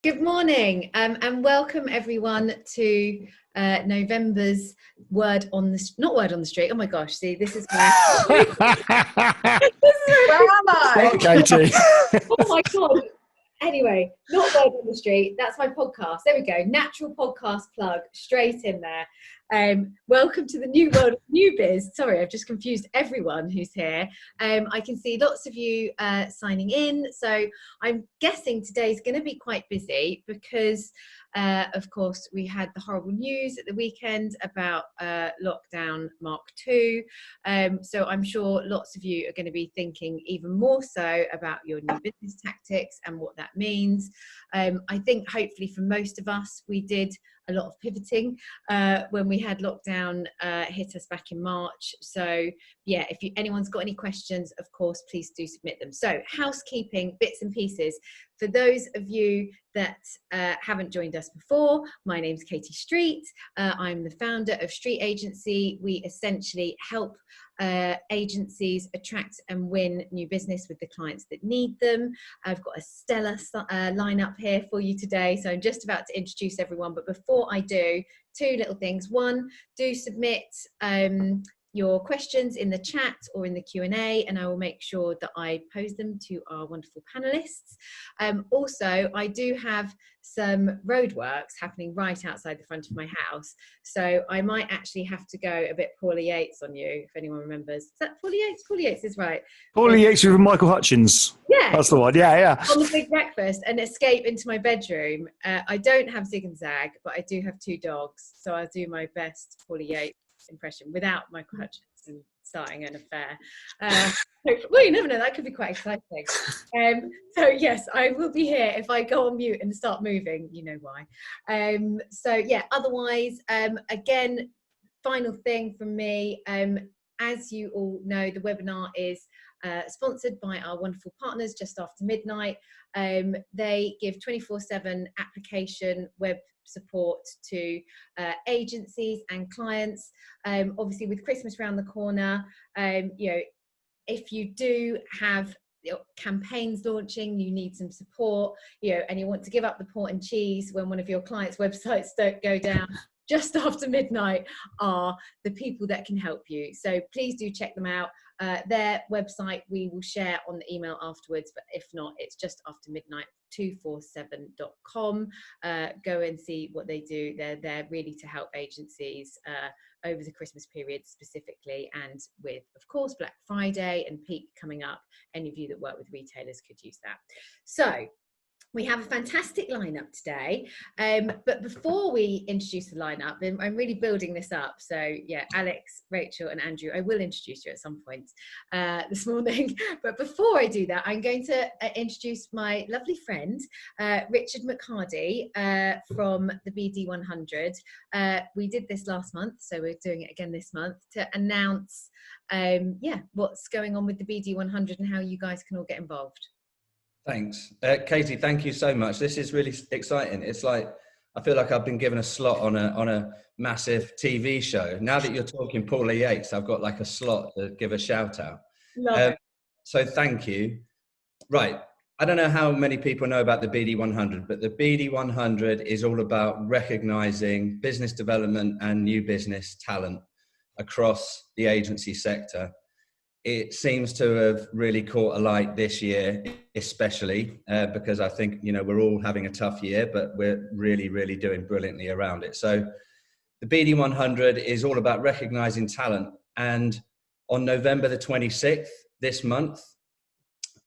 Good morning, and welcome everyone to November's Word on the not Word on the Street. Oh my gosh! See, this is where Where am I? Katie. Oh my god! Anyway, not Word on the Street. That's my podcast. There we go. Natural podcast plug straight in there. Welcome to the new World of New Biz. Sorry, I've just confused everyone who's here. I can see lots of you signing in. So I'm guessing today's going to be quite busy because, of course, we had the horrible news at the weekend about lockdown Mark 2. So I'm sure lots of you are going to be thinking even more so about your new business tactics and what that means. I think hopefully for most of us, we did a lot of pivoting when we had lockdown hit us back in March. So yeah, if anyone's got any questions, of course, please do submit them. So housekeeping bits and pieces. For those of you that haven't joined us before, my name's Katie Street. I'm the founder of Street Agency. We essentially help agencies attract and win new business with the clients that need them. I've got a stellar lineup here for you today, so I'm just about to introduce everyone. But before I do, two little things. One, do submit your questions in the chat or in the Q&A, and I will make sure that I pose them to our wonderful panelists. Also, I do have some roadworks happening right outside the front of my house, so I might actually have to go a bit Paulie Yates on you, if anyone remembers. Is that Paulie Yates? Paulie Yates is right. Paulie Yates with Michael Hutchins. Yeah. That's the one, yeah. On the big breakfast and escape into my bedroom. I don't have Zig and Zag, but I do have two dogs, so I'll do my best Paulie Yates impression without Michael Hutchins and starting an affair. Well, you never know, that could be quite exciting. So yes, I will be here. If I go on mute and start moving, you know why. So yeah, otherwise, again, final thing from me, as you all know, the webinar is sponsored by our wonderful partners Just After Midnight. They give 24/7 application web support to agencies and clients. Obviously, with Christmas around the corner, if you do have campaigns launching, you need some support, and you want to give up the port and cheese when one of your clients' websites don't go down. Just After Midnight are the people that can help you. So please do check them out. Their website we will share on the email afterwards, but if not, it's justaftermidnight247.com. Go and see what they do. They're there really to help agencies over the Christmas period specifically, and with, of course, Black Friday and peak coming up. Any of you that work with retailers could use that. So we have a fantastic lineup today, but before we introduce the lineup, I'm really building this up. So yeah, Alex, Rachael and Andrew, I will introduce you at some point this morning. But before I do that, I'm going to introduce my lovely friend, Richard McHardy from the BD100. We did this last month, so we're doing it again this month to announce what's going on with the BD100 and how you guys can all get involved. Thanks. Katie, thank you so much. This is really exciting. It's like, I feel like I've been given a slot on a massive TV show. Now that you're talking Paulie Yates, I've got like a slot to give a shout out. Love it. So thank you. Right. I don't know how many people know about the BD100, but the BD100 is all about recognizing business development and new business talent across the agency sector. It seems to have really caught a light this year, especially because I think, we're all having a tough year, but we're really, really doing brilliantly around it. So the BD100 is all about recognizing talent. And on November the 26th, this month,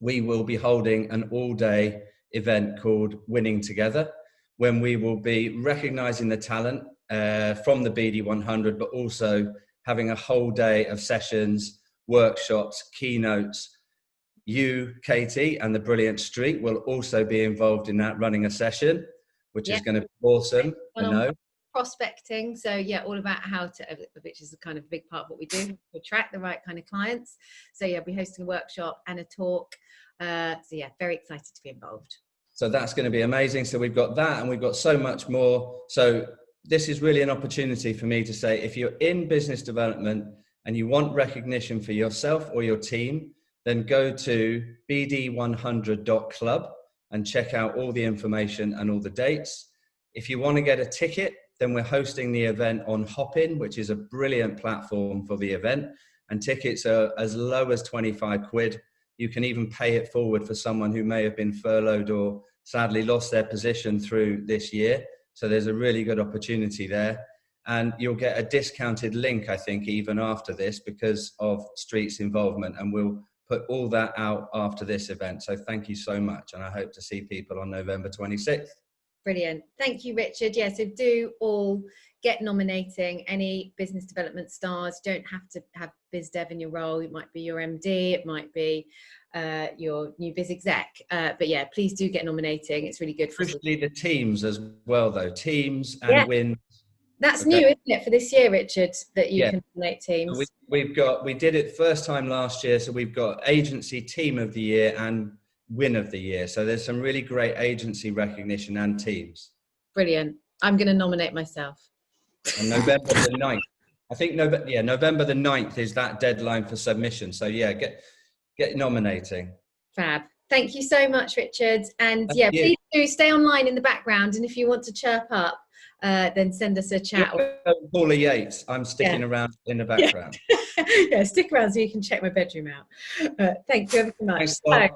we will be holding an all-day event called Winning Together, when we will be recognizing the talent from the BD100, but also having a whole day of sessions, workshops, keynotes. You, Katie, and the brilliant Street will also be involved in that, running a session, which is going to be awesome. I know. Prospecting, so yeah, all about how to, which is a kind of big part of what we do, to attract the right kind of clients. So yeah, I'll be hosting a workshop and a talk. So yeah, very excited to be involved. So that's going to be amazing. So we've got that, and we've got so much more. So this is really an opportunity for me to say, if you're in business development and you want recognition for yourself or your team, then go to bd100.club and check out all the information and all the dates. If you want to get a ticket, then we're hosting the event on Hopin, which is a brilliant platform for the event. And tickets are as low as 25 quid. You can even pay it forward for someone who may have been furloughed or sadly lost their position through this year. So there's a really good opportunity there. And you'll get a discounted link, I think, even after this because of Street's involvement. And we'll put all that out after this event. So thank you so much. And I hope to see people on November 26th. Brilliant. Thank you, Richard. Yeah, so do all get nominating any business development stars. You don't have to have biz dev in your role. It might be your MD, it might be your new biz exec. But yeah, please do get nominating. It's really good for Especially the teams as well, though. Teams and yeah. wins. That's Okay. new, isn't it, for this year, Richard, that you can nominate teams? We did it first time last year, so we've got agency team of the year and win of the year. So there's some really great agency recognition and teams. Brilliant. I'm going to nominate myself. And November the 9th. I think November the 9th is that deadline for submission. So yeah, get nominating. Fab. Thank you so much, Richard. And Thank yeah, you. please do stay online in the background. And if you want to chirp up, then send us a chat. Paula Yates, I'm sticking around in the background. Yeah, stick around so you can check my bedroom out. Thank you ever so much. Thanks, So,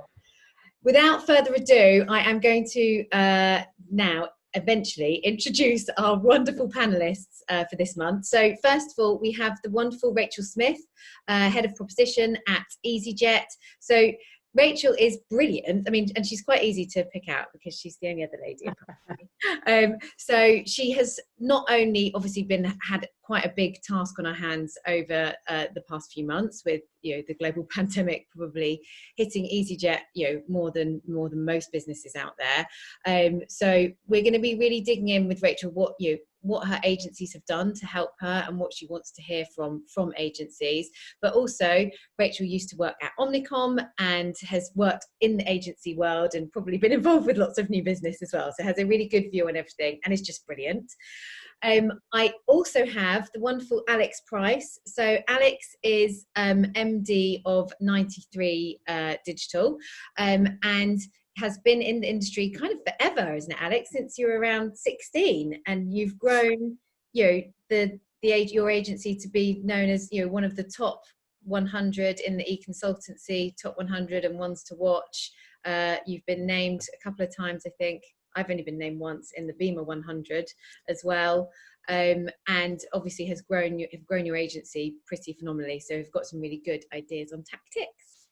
without further ado, I am going to now eventually introduce our wonderful panellists for this month. So first of all, we have the wonderful Rachael Smith, Head of Proposition at easyJet. So Rachael is brilliant. I mean, and she's quite easy to pick out because she's the only other lady in property. So she has not only obviously had quite a big task on her hands over the past few months with the global pandemic probably hitting easyJet more than most businesses out there. So we're going to be really digging in with Rachael what her agencies have done to help her and what she wants to hear from agencies. But also Rachael used to work at Omnicom and has worked in the agency world and probably been involved with lots of new business as well. So has a really good view on everything and is just brilliant. I also have the wonderful Alex Price. So Alex is MD of 93 Digital and has been in the industry kind of forever, isn't it, Alex? Since you were around 16, and you've grown, your agency to be known as one of the top 100 in the e-consultancy, top 100 and ones to watch. You've been named a couple of times, I think. I've only been named once in the Beamer 100 as well, and obviously have grown your agency pretty phenomenally. So we've got some really good ideas on tactics.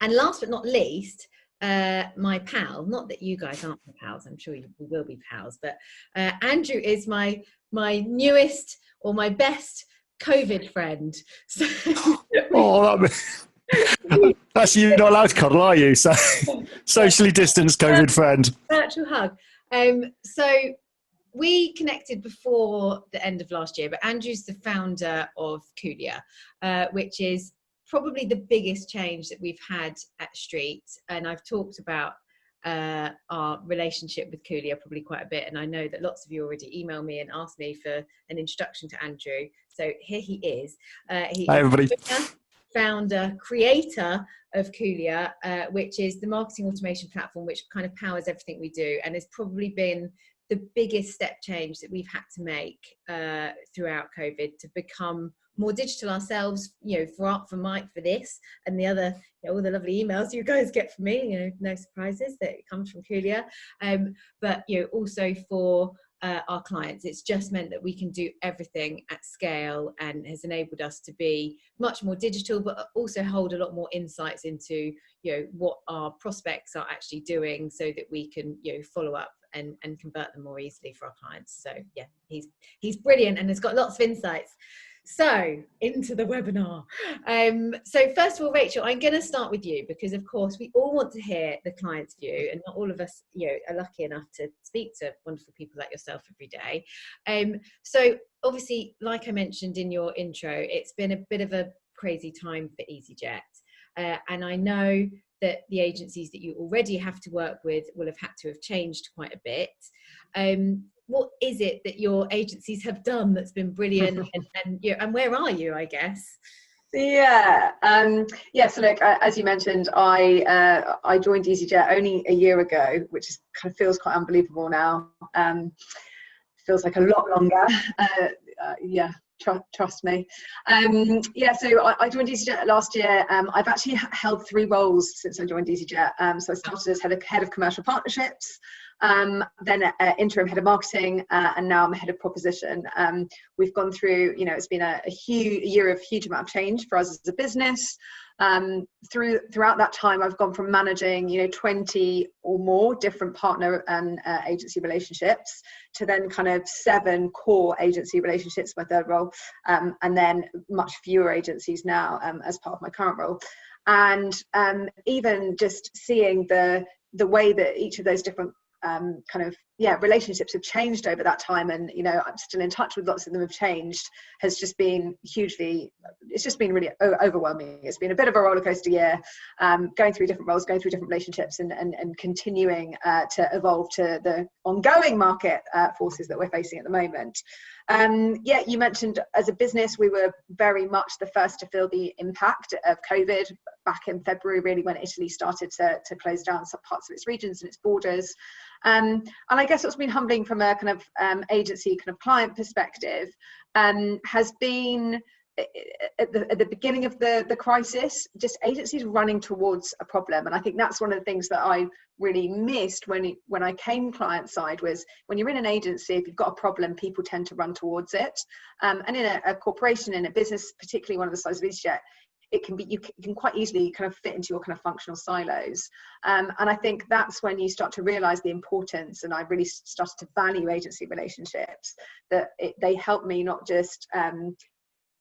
And last but not least, my pal, not that you guys aren't my pals, I'm sure we will be pals, but Andrew is my newest or my best COVID friend. So that's you not allowed to cuddle, are you? So socially distanced COVID friend. Virtual hug. So we connected before the end of last year, but Andrew's the founder of Kulea, which is probably the biggest change that we've had at Street. And I've talked about our relationship with Kulea probably quite a bit. And I know that lots of you already emailed me and asked me for an introduction to Andrew. So here he is. Hi, everybody. Founder, creator of Kulea, which is the marketing automation platform which kind of powers everything we do, and has probably been the biggest step change that we've had to make throughout COVID to become more digital ourselves, for Mike, for this and the other, all the lovely emails you guys get from me, no surprises that it comes from Kulea, but also for our clients. It's just meant that we can do everything at scale and has enabled us to be much more digital, but also hold a lot more insights into what our prospects are actually doing, so that we can follow up and convert them more easily for our clients. So yeah, he's brilliant and has got lots of insights. So into the webinar. So first of all, Rachael, I'm going to start with you because, of course, we all want to hear the client's view, and not all of us, are lucky enough to speak to wonderful people like yourself every day. So obviously, like I mentioned in your intro, it's been a bit of a crazy time for easyJet, and I know that the agencies that you already have to work with will have had to have changed quite a bit. What is it that your agencies have done that's been brilliant, and where are you, I guess? So look, as you mentioned, I joined easyJet only a year ago, which is kind of feels quite unbelievable now. Feels like a lot longer. Trust me. So I joined easyJet last year. I've actually held 3 roles since I joined easyJet. So I started as head of commercial partnerships, then interim head of marketing, and now I'm head of proposition. We've gone through, it's been a year of huge amount of change for us as a business. Throughout that time, I've gone from managing 20 or more different partner and agency relationships to then kind of 7 core agency relationships, my third role, and then much fewer agencies now as part of my current role. And even just seeing the way that each of those different relationships have changed over that time, and I'm still in touch with lots of them, have changed, has just been really overwhelming. It's been a bit of a roller coaster year, going through different roles, going through different relationships, and continuing to evolve to the ongoing market forces that we're facing at the moment. You mentioned as a business, we were very much the first to feel the impact of COVID back in February, really, when Italy started to close down some parts of its regions and its borders. And I guess what's been humbling from a kind of agency kind of client perspective has been at the beginning of the crisis, just agencies running towards a problem. And I think that's one of the things that I really missed when I came client side, was when you're in an agency, if you've got a problem, people tend to run towards it. And in a corporation, in a business, particularly one of the size of easyJet, you can quite easily kind of fit into your kind of functional silos. And I think that's when you start to realize the importance, and I really started to value agency relationships, that they help me not just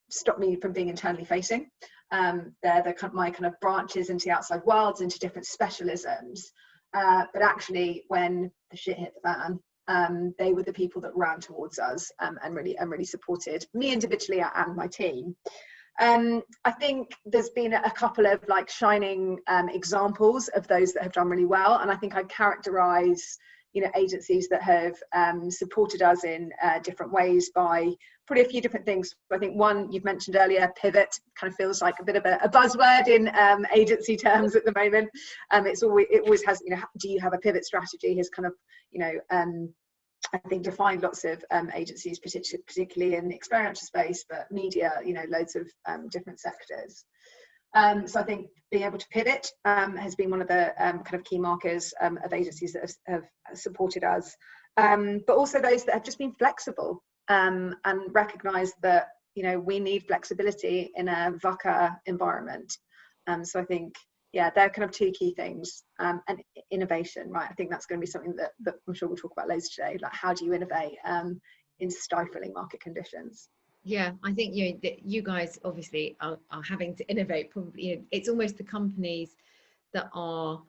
stop me from being internally facing. They're my kind of branches into the outside worlds, into different specialisms. But actually, when the shit hit the fan, they were the people that ran towards us and really supported me individually and my team. I think there's been a couple of shining examples of those that have done really well, and I think I'd characterize agencies that have supported us in different ways by probably a few different things. I think one you've mentioned earlier, pivot, kind of feels like a bit of a buzzword in agency terms at the moment. It always has, do you have a pivot strategy, has kind of I think defined lots of agencies, particularly in the experiential space, but media, loads of different sectors. So I think being able to pivot has been one of the kind of key markers of agencies that have supported us, but also those that have just been flexible and recognise that we need flexibility in a VUCA environment. So I think they're kind of 2 key things, and innovation, right? I think that's going to be something that I'm sure we'll talk about loads today. Like, how do you innovate in stifling market conditions? Yeah, I think you guys obviously are having to innovate. Probably, it's almost the companies that are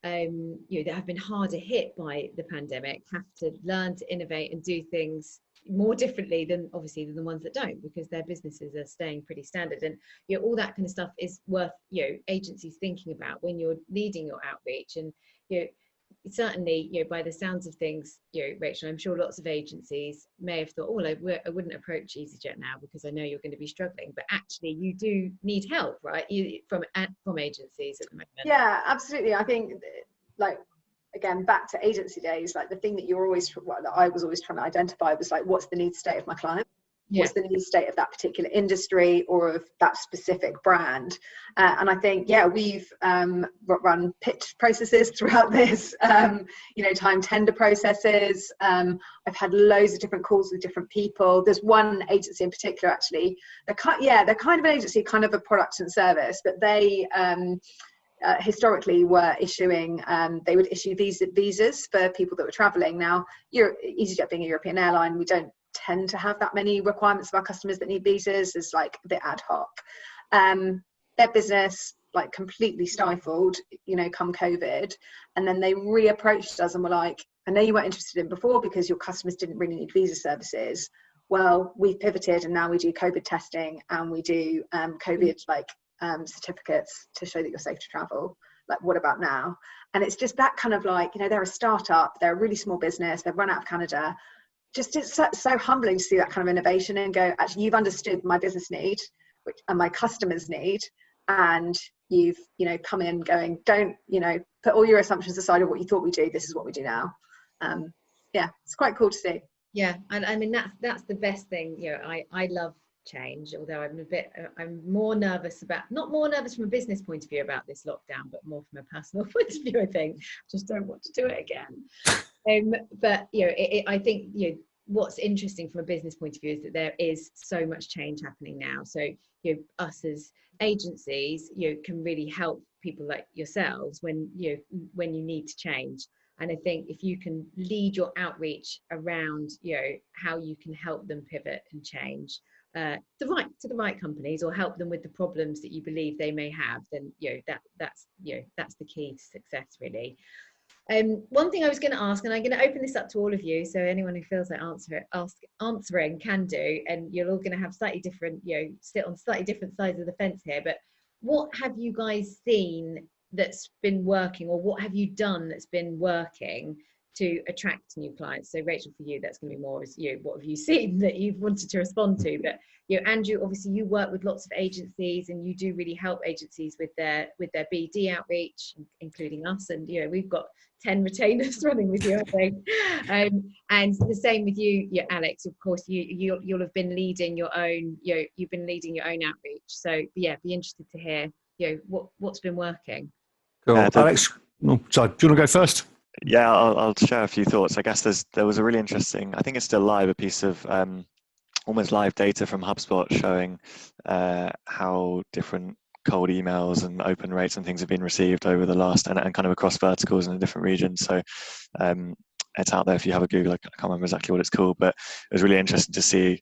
that have been harder hit by the pandemic have to learn to innovate and do things more differently than the ones that don't, because their businesses are staying pretty standard. And all that kind of stuff is worth agencies thinking about when you're leading your outreach. And certainly, by the sounds of things, Rachel, I'm sure lots of agencies may have thought, I wouldn't approach easyJet now because I know you're going to be struggling. But actually, you do need help, right? From agencies at the moment. Yeah, absolutely. I think, again, back to agency days, the thing that I was always trying to identify was what's the need state of my client? Yeah. What's the need state of that particular industry or of that specific brand? And I think, we've run pitch processes throughout this, time tender processes. I've had loads of different calls with different people. There's one agency in particular, actually. They're kind of an agency, kind of a product and service, but they historically were issuing, they would issue visas for people that were traveling. Now, easyJet being a European airline, we don't tend to have that many requirements of our customers that need visas. It's a bit ad hoc. Their business completely stifled, come COVID, and then they reapproached us and were like, I know you weren't interested in before because your customers didn't really need visa services. Well, we've pivoted and now we do COVID testing and we do COVID certificates to show that you're safe to travel. What about now? And it's just that kind of they're a startup, they're a really small business, they've run out of Canada. Just it's so humbling to see that kind of innovation and go, actually, you've understood my business need. and my customers need, and you've, you know, come in going, don't, you know, put all your assumptions aside of what you thought we do, this is what we do now. Yeah, it's quite cool to see. Yeah, and I mean that's the best thing. You know, I love change, although I'm more nervous about, not more nervous from a business point of view about this lockdown, but more from a personal point of view. I think just don't want to do it again. But you know, I think, you know, what's interesting from a business point of view is that there is so much change happening now. So, you know, us as agencies, you know, can really help people like yourselves when you need to change. And I think if you can lead your outreach around, you know, how you can help them pivot and change to the right companies, or help them with the problems that you believe they may have, then, you know, that's the key to success, really. One thing I was going to ask, and I'm going to open this up to all of you, so anyone who feels like answering can do, and you're all going to have slightly different, you know, sit on slightly different sides of the fence here. But what have you guys seen that's been working, or what have you done that's been working to attract new clients? So Rachel, for you, that's going to be more as, you know, what have you seen that you've wanted to respond to? But, you know, Andrew, obviously you work with lots of agencies, and you do really help agencies with their BD outreach, including us. And, you know, we've got 10 retainers running with you, I think. And the same with you, yeah, Alex. Of course, you'll have been leading your own, you know, you've been leading your own outreach. So yeah, be interested to hear, you know, what's been working. Cool. Alex, sorry, do you want to go first? Yeah, I'll share a few thoughts. I guess there was a really interesting, I think it's still live, a piece of almost live data from HubSpot showing how different cold emails and open rates and things have been received over the last, and kind of across verticals in the different regions. So it's out there if you have a Google. I can't remember exactly what it's called, but it was really interesting to see,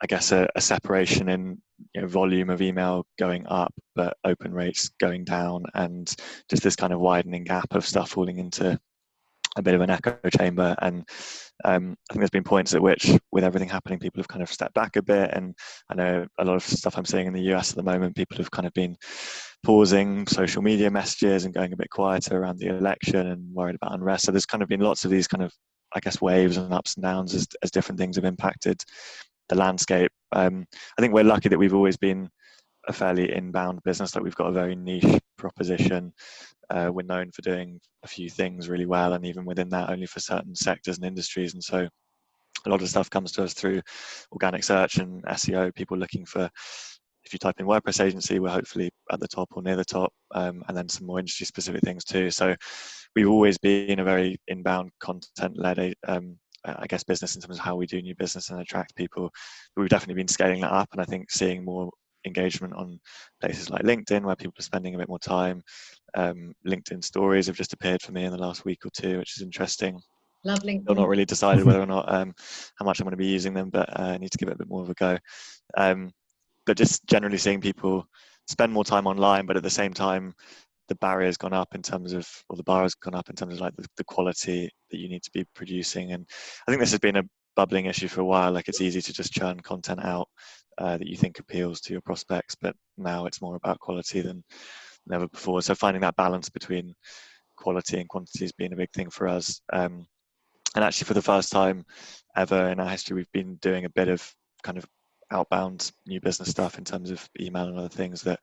I guess, a separation in, you know, volume of email going up, but open rates going down, and just this kind of widening gap of stuff falling into a bit of an echo chamber. And I think there's been points at which, with everything happening, people have kind of stepped back a bit. And I know a lot of stuff I'm seeing in the US at the moment, people have kind of been pausing social media messages and going a bit quieter around the election and worried about unrest. So there's kind of been lots of these kind of, I guess, waves and ups and downs as different things have impacted the landscape. I think we're lucky that we've always been a fairly inbound business. Like, we've got a very niche proposition. We're known for doing a few things really well, and even within that, only for certain sectors and industries. And so a lot of stuff comes to us through organic search and SEO, people looking for, if you type in WordPress agency, we're hopefully at the top or near the top, and then some more industry specific things too. So we've always been a very inbound, content led I guess, business in terms of how we do new business and attract people. But we've definitely been scaling that up, and I think seeing more engagement on places like LinkedIn, where people are spending a bit more time. LinkedIn stories have just appeared for me in the last week or two, which is interesting. Love LinkedIn. Still not really decided whether or not how much I'm going to be using them, but I need to give it a bit more of a go. But just generally seeing people spend more time online, but at the same time, the barrier's gone up in terms of, or the bar has gone up in terms of, like, the quality that you need to be producing. And I think this has been a bubbling issue for a while. Like, it's easy to just churn content out that you think appeals to your prospects, but now it's more about quality than ever before. So finding that balance between quality and quantity has been a big thing for us. And actually, for the first time ever in our history, we've been doing a bit of kind of outbound new business stuff in terms of email and other things that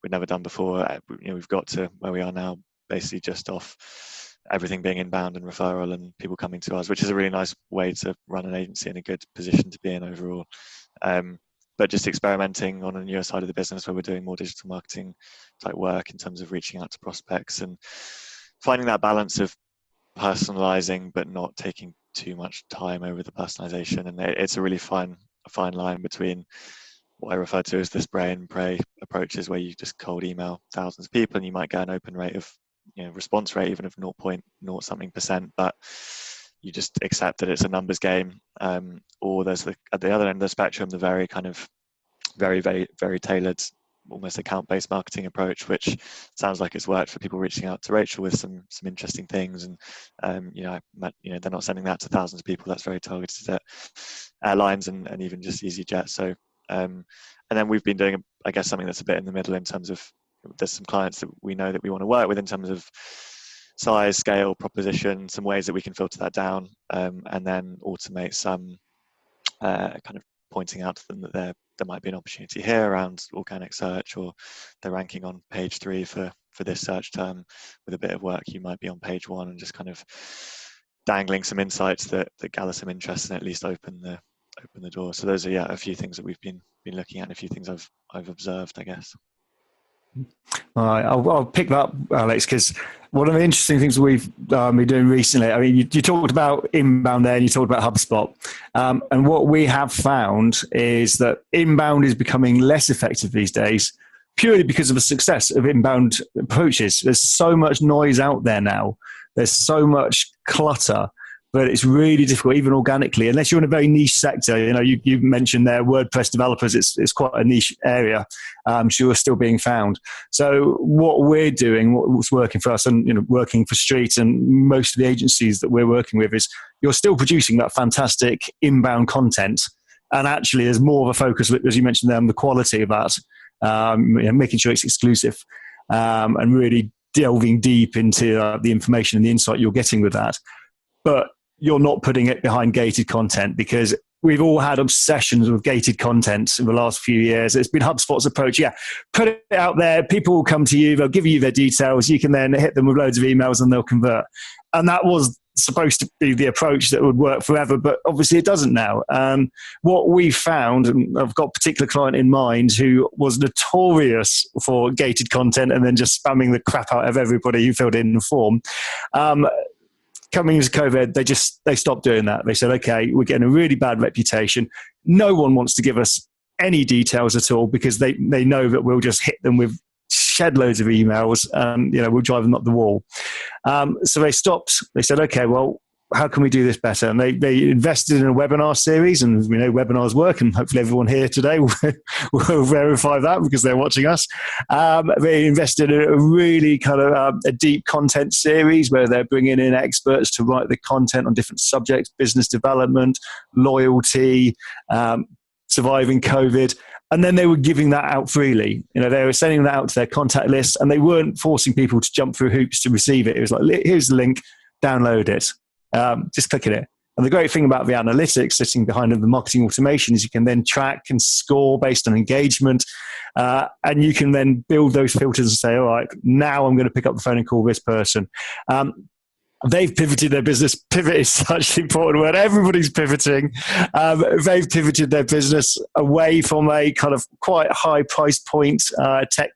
we've never done before. You know, we've got to where we are now, basically just off everything being inbound and referral and people coming to us, which is a really nice way to run an agency and a good position to be in overall. But just experimenting on a newer side of the business, where we're doing more digital marketing type work in terms of reaching out to prospects and finding that balance of personalizing but not taking too much time over the personalization. And it's a really fine line between what I refer to as the spray and pray approaches, where you just cold email thousands of people and you might get an open rate of, you know, response rate even of 0.0 something %, but you just accept that it's a numbers game. Or there's at the other end of the spectrum, the very kind of very tailored, almost account-based marketing approach, which sounds like it's worked for people reaching out to Rachael with some interesting things. And you know, they're not sending that to thousands of people. That's very targeted at airlines and even just easyJet. So and then we've been doing, I guess, something that's a bit in the middle in terms of, there's some clients that we know that we want to work with in terms of size, scale, proposition, some ways that we can filter that down, and then automate some kind of pointing out to them that there might be an opportunity here around organic search, or they're ranking on page 3 for this search term. With a bit of work, you might be on page 1, and just kind of dangling some insights that gather some interest and at least open the door. So those are a few things that we've been looking at, and a few things I've observed, I guess. All right, I'll pick that up, Alex, because one of the interesting things we've been doing recently, I mean, you talked about inbound there, and you talked about HubSpot. And what we have found is that inbound is becoming less effective these days, purely because of the success of inbound approaches. There's so much noise out there now. There's so much clutter, but it's really difficult, even organically, unless you're in a very niche sector. You mentioned there WordPress developers. It's quite a niche area. Sure, still being found. So what we're doing, what's working for us, and working for Street and most of the agencies that we're working with, is you're still producing that fantastic inbound content, and actually there's more of a focus, as you mentioned there, on the quality of that, making sure it's exclusive, and really delving deep into the information and the insight you're getting with that. But you're not putting it behind gated content, because we've all had obsessions with gated content in the last few years. It's been HubSpot's approach. Yeah, put it out there. People will come to you. They'll give you their details. You can then hit them with loads of emails and they'll convert. And that was supposed to be the approach that would work forever, but obviously it doesn't now. What we found, and I've got a particular client in mind who was notorious for gated content and then just spamming the crap out of everybody who filled in the form. Coming into COVID, they stopped doing that. They said, okay, we're getting a really bad reputation. No one wants to give us any details at all, because they know that we'll just hit them with shed loads of emails, and we'll drive them up the wall. So they stopped. They said, okay, well, how can we do this better? And they invested in a webinar series, and we know webinars work, and hopefully everyone here today will verify that because they're watching us. They invested in a really kind of a deep content series where they're bringing in experts to write the content on different subjects: business development, loyalty, surviving COVID. And then they were giving that out freely. They were sending that out to their contact list, and they weren't forcing people to jump through hoops to receive it. It was like, here's the link, download it. Just click it. And the great thing about the analytics sitting behind the marketing automation is you can then track and score based on engagement. And you can then build those filters and say, all right, now I'm going to pick up the phone and call this person. They've pivoted their business. Pivot is such an important word. Everybody's pivoting. They've pivoted their business away from a kind of quite high price point tech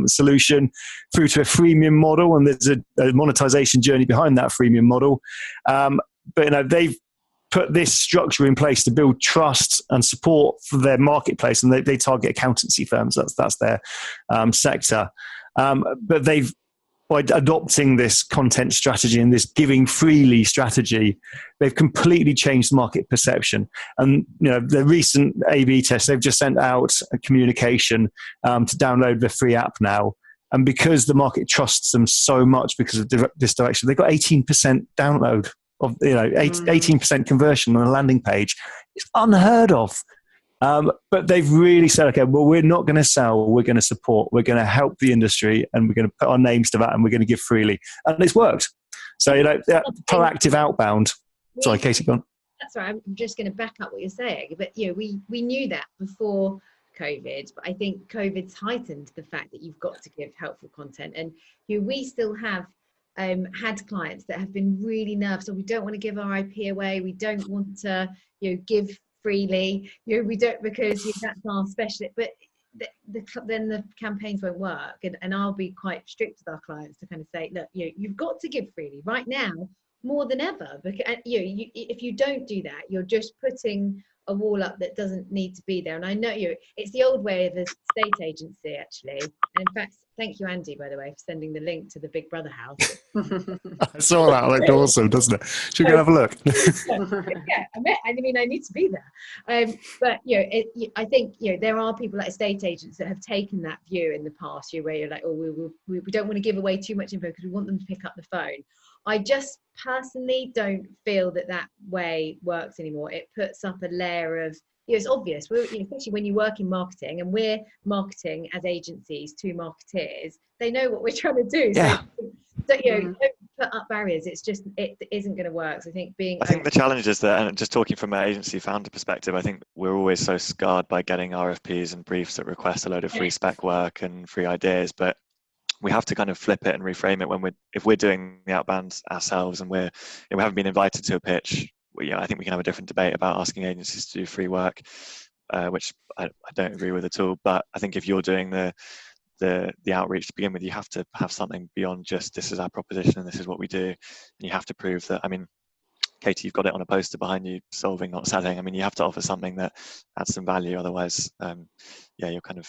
solution through to a freemium model. And there's a monetization journey behind that freemium model. But they've put this structure in place to build trust and support for their marketplace. And they target accountancy firms. That's their sector. But by adopting this content strategy and this giving freely strategy, they've completely changed market perception. And the recent A/B test, they've just sent out a communication to download the free app now. And because the market trusts them so much because of this direction, they've got 18% download of 18% conversion on a landing page. It's unheard of. But they've really said, okay, well, we're not going to sell, we're going to support, we're going to help the industry, and we're going to put our names to that, and we're going to give freely. And it's worked. So, proactive outbound. Sorry, Katie, go on. That's right. I'm just going to back up what you're saying. But, we knew that before COVID, but I think COVID's heightened the fact that you've got to give helpful content. And we still have had clients that have been really nervous, or we don't want to give our IP away. We don't want to, give freely, we don't, because that's our specialist. But then the campaigns won't work, and I'll be quite strict with our clients to kind of say, look, you've got to give freely right now more than ever, because if you don't do that, you're just putting a wall up that doesn't need to be there. And I know it's the old way of the state agency, actually. And in fact, thank you, Andy, by the way, for sending the link to the Big Brother house. I saw that. It looked awesome, doesn't it? Should we go have a look? Yeah, I need to be there. But I think there are people like estate agents that have taken that view in the past, where you're like, oh, we don't want to give away too much info because we want them to pick up the phone. I just personally don't feel that way works anymore. It puts up a layer of, it's obvious, especially when you work in marketing, and we're marketing as agencies to marketeers. They know what we're trying to do. Yeah. So put up barriers. It's just, it isn't going to work. So I think the challenge is that, and just talking from an agency founder perspective, I think we're always so scarred by getting RFPs and briefs that request a load of free spec work and free ideas, but we have to kind of flip it and reframe it if we're doing the outbound ourselves and we haven't been invited to a pitch. I think we can have a different debate about asking agencies to do free work, which I don't agree with at all. But I think if you're doing the outreach to begin with, you have to have something beyond just this is our proposition and this is what we do, and you have to prove that. I mean, Katie, you've got it on a poster behind you, solving, not selling. I mean, you have to offer something that adds some value. Otherwise, you're kind of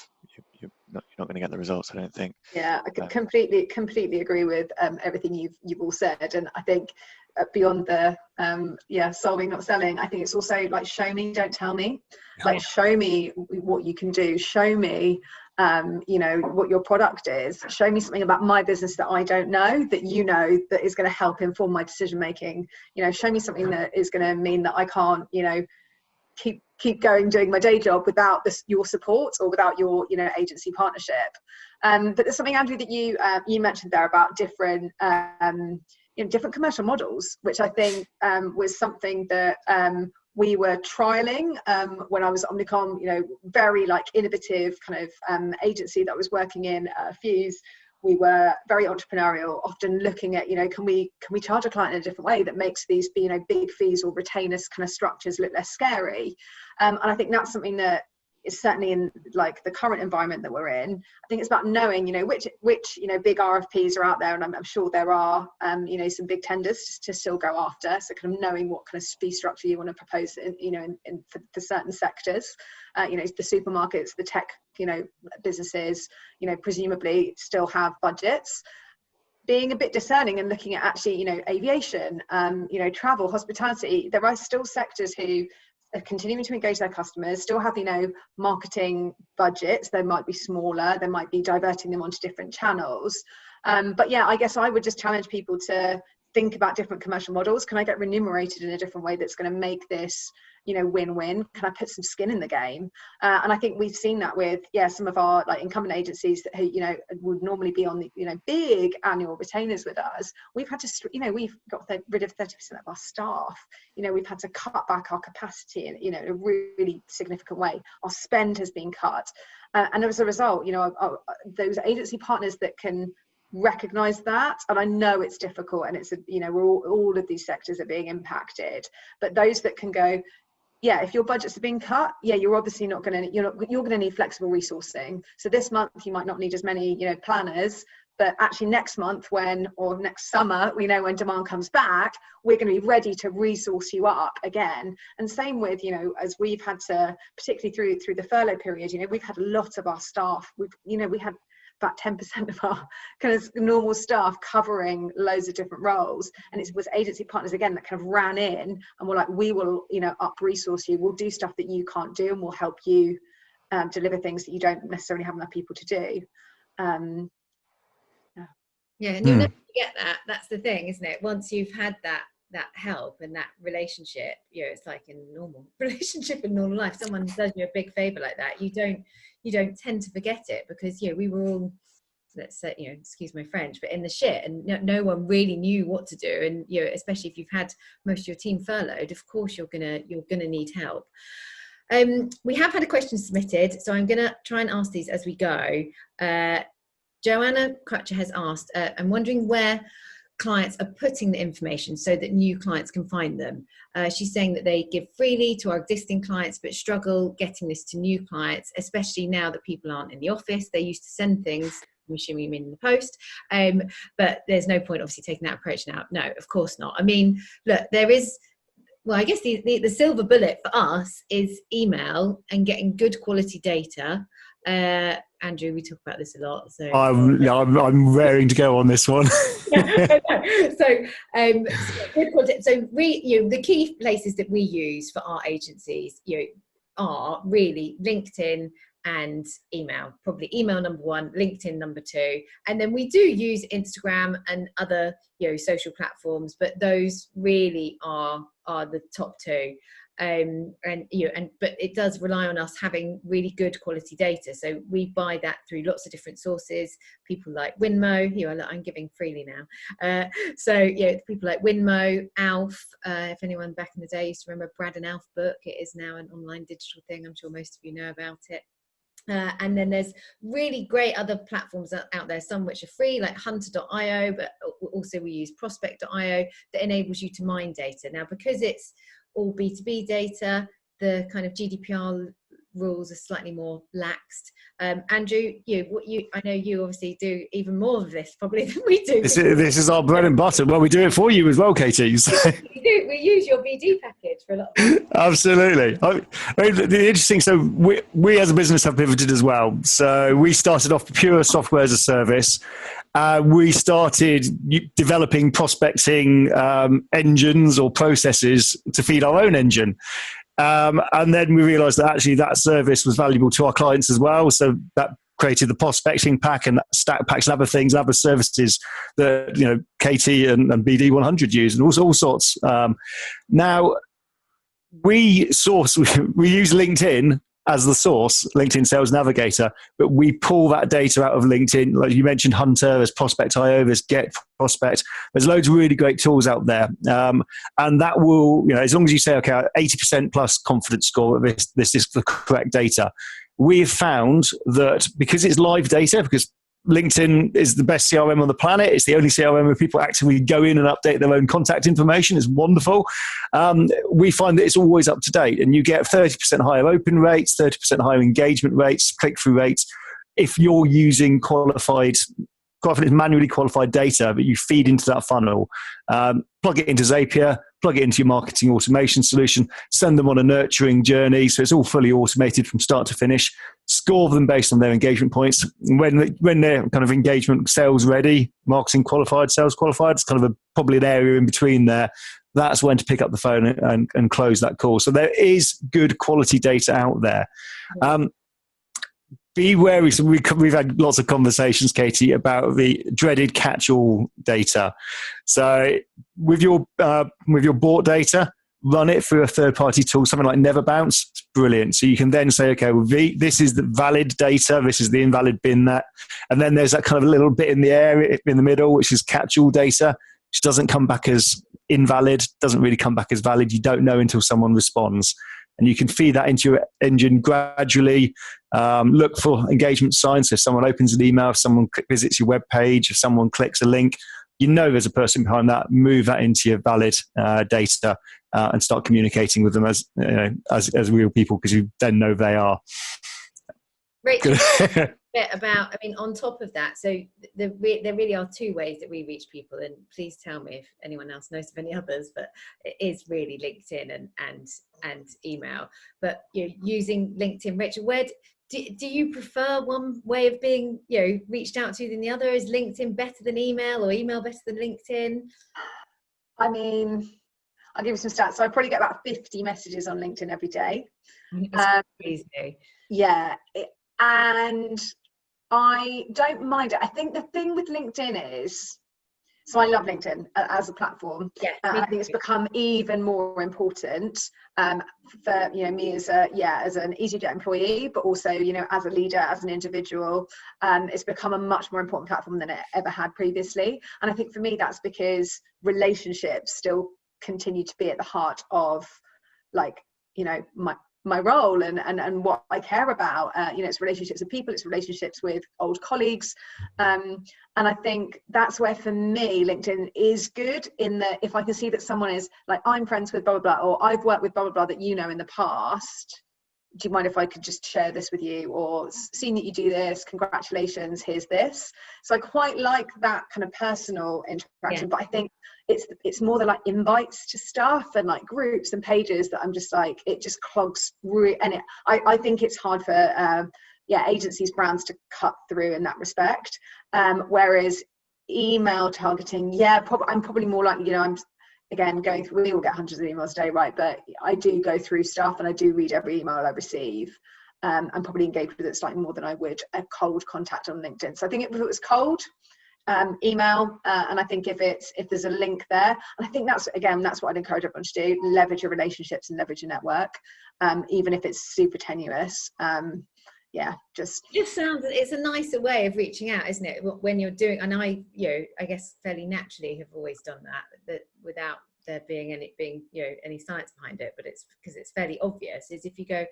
you're not going to get the results, I don't think. Yeah, I completely agree with everything you've all said, and I think beyond the solving, not selling, I think it's also like show me, don't tell me. Like show me what you can do. Show me what your product is. Show me something about my business that I don't know, that that is going to help inform my decision making. Show me something that is going to mean that I can't keep going doing my day job without your support or without your agency partnership. But there's something, Andrew, that you mentioned there about different different commercial models, which I think was something that we were trialing when I was at Omnicom, very like innovative kind of agency that I was working in, Fuse. We were very entrepreneurial, often looking at, can we charge a client in a different way that makes these, big fees or retainers kind of structures look less scary. And I think that's something that is certainly in like the current environment that we're in. I think it's about knowing, which big RFPs are out there, and I'm sure there are, some big tenders to still go after. So kind of knowing what kind of fee structure you want to propose, for certain sectors. The supermarkets, the tech, businesses, presumably still have budgets. Being a bit discerning and looking at actually, aviation, travel, hospitality. There are still sectors who are continuing to engage their customers, still have, marketing budgets. They might be smaller, they might be diverting them onto different channels. But yeah, I guess I would just challenge people to think about different commercial models. Can I get remunerated in a different way that's going to make this, win-win? Can I put some skin in the game? And I think we've seen that with, some of our like incumbent agencies that, who, would normally be on the, big annual retainers with us. We've had to, we've got rid of 30% of our staff. We've had to cut back our capacity in, a really significant way. Our spend has been cut. And as a result, those agency partners that can recognize that, and I know it's difficult, and it's we're all of these sectors are being impacted, but those that can go, if your budgets are being cut, you're obviously not going to, you're going to need flexible resourcing. So this month you might not need as many planners, but actually next month or next summer, when demand comes back, we're going to be ready to resource you up again. And same with, as we've had to, particularly through the furlough period, we've had a lot of our staff, we had about 10% of our kind of normal staff covering loads of different roles, and it was agency partners again that kind of ran in and were like, we will up resource you, we'll do stuff that you can't do, and we'll help you deliver things that you don't necessarily have enough people to do. And you'll never get that. That's the thing, isn't it? Once you've had that help and that relationship, it's like in normal relationship in normal life, someone does you a big favor like that, you don't tend to forget it, because we were all, let's say, excuse my French, but in the shit, and no one really knew what to do. And especially if you've had most of your team furloughed, of course you're gonna need help. We have had a question submitted, so I'm gonna try and ask these as we go. Joanna Crutcher has asked, I'm wondering where clients are putting the information so that new clients can find them. She's saying that they give freely to our existing clients but struggle getting this to new clients, especially now that people aren't in the office. They used to send things, I'm assuming you mean in the post, but there's no point obviously taking that approach now. No, of course not. I mean, look, there is, well, I guess the silver bullet for us is email and getting good quality data. Andrew, we talk about this a lot. So I'm raring to go on this one. So the key places that we use for our agencies, are really LinkedIn and email. Probably email number one, LinkedIn number two, and then we do use Instagram and other social platforms, but those really are the top two. But it does rely on us having really good quality data. So we buy that through lots of different sources. People like Winmo, I'm giving freely now. People like Winmo, Alf. If anyone back in the day used to remember Brad and Alf book, it is now an online digital thing. I'm sure most of you know about it. And then there's really great other platforms out there, some which are free, like hunter.io, but also we use prospect.io that enables you to mine data. Now, because it's all B2B data, the kind of GDPR rules are slightly more laxed. Andrew, I know you obviously do even more of this probably than we do. This is our bread and butter. Well, we do it for you as well, Katie. So. We use your BD package for a lot of things. Absolutely. I mean, the interesting, so we as a business have pivoted as well. So we started off pure software as a service. We started developing prospecting engines or processes to feed our own engine. And then we realized that actually that service was valuable to our clients as well. So that created the prospecting pack and stack packs and other things, other services that, Katie and BD 100 use, and all sorts. Now, we use LinkedIn as the source, LinkedIn Sales Navigator, but we pull that data out of LinkedIn. Like you mentioned, Hunter, there's Prospect.io, there's Get Prospect. There's loads of really great tools out there. And that will, as long as you say, okay, 80% plus confidence score, this is the correct data. We've found that because it's live data, because LinkedIn is the best CRM on the planet. It's the only CRM where people actively go in and update their own contact information. It's wonderful. We find that it's always up to date, and you get 30% higher open rates, 30% higher engagement rates, click-through rates, if you're using manually qualified data that you feed into that funnel. Plug it into Zapier, plug it into your marketing automation solution, send them on a nurturing journey. So it's all fully automated from start to finish. Score them based on their engagement points. When they're kind of engagement sales ready, marketing qualified, sales qualified, it's kind of probably an area in between there. That's when to pick up the phone and close that call. So there is good quality data out there. Be wary. So we've had lots of conversations, Katie, about the dreaded catch-all data. So with your bought data, run it through a third-party tool, something like Neverbounce. It's brilliant. So you can then say, okay, well, this is the valid data, this is the invalid bin that, and then there's that kind of little bit in the area in the middle, which is catch-all data, which doesn't come back as invalid, doesn't really come back as valid. You don't know until someone responds. And you can feed that into your engine gradually. Look for engagement signs. So if someone opens an email, if someone visits your web page, if someone clicks a link, there's a person behind that. Move that into your valid data and start communicating with them as real people, because you then know they are. Rachel, a bit about, on top of that, so there really are two ways that we reach people, and please tell me if anyone else knows of any others, but it is really LinkedIn and email. But using LinkedIn, Rachel, where do you prefer one way of being reached out to than the other? Is LinkedIn better than email, or email better than LinkedIn? I'll give you some stats. So I probably get about 50 messages on LinkedIn every day. That's crazy. Yeah. And I don't mind it. I think the thing with LinkedIn is, so I love LinkedIn as a platform. Yeah, I think it's become even more important for me as an easyJet employee, but also as a leader, as an individual. It's become a much more important platform than it ever had previously. And I think for me that's because relationships still continue to be at the heart of my role and what I care about. It's relationships with people, it's relationships with old colleagues. And I think that's where, for me, LinkedIn is good, in that if I can see that someone is like, I'm friends with blah, blah, blah, or I've worked with blah, blah, blah that in the past, do you mind if I could just share this with you? Or seeing that you do this, congratulations, here's this. So I quite like that kind of personal interaction, but I think it's more the invites to stuff and groups and pages that I'm just it just clogs and I think it's hard for agencies, brands to cut through in that respect. Whereas email targeting, I'm probably more likely, I'm again going through, we all get hundreds of emails a day, right? But I do go through stuff and I do read every email I receive. And probably engage with it slightly more than I would a cold contact on LinkedIn. So I think if it was cold, email, and I think if there's a link there, and I think that's what I'd encourage everyone to do: leverage your relationships and leverage your network, even if it's super tenuous. It's a nicer way of reaching out, isn't it, when you're doing, and I guess fairly naturally have always done that without there being any science behind it, but it's because it's fairly obvious. Is if you go,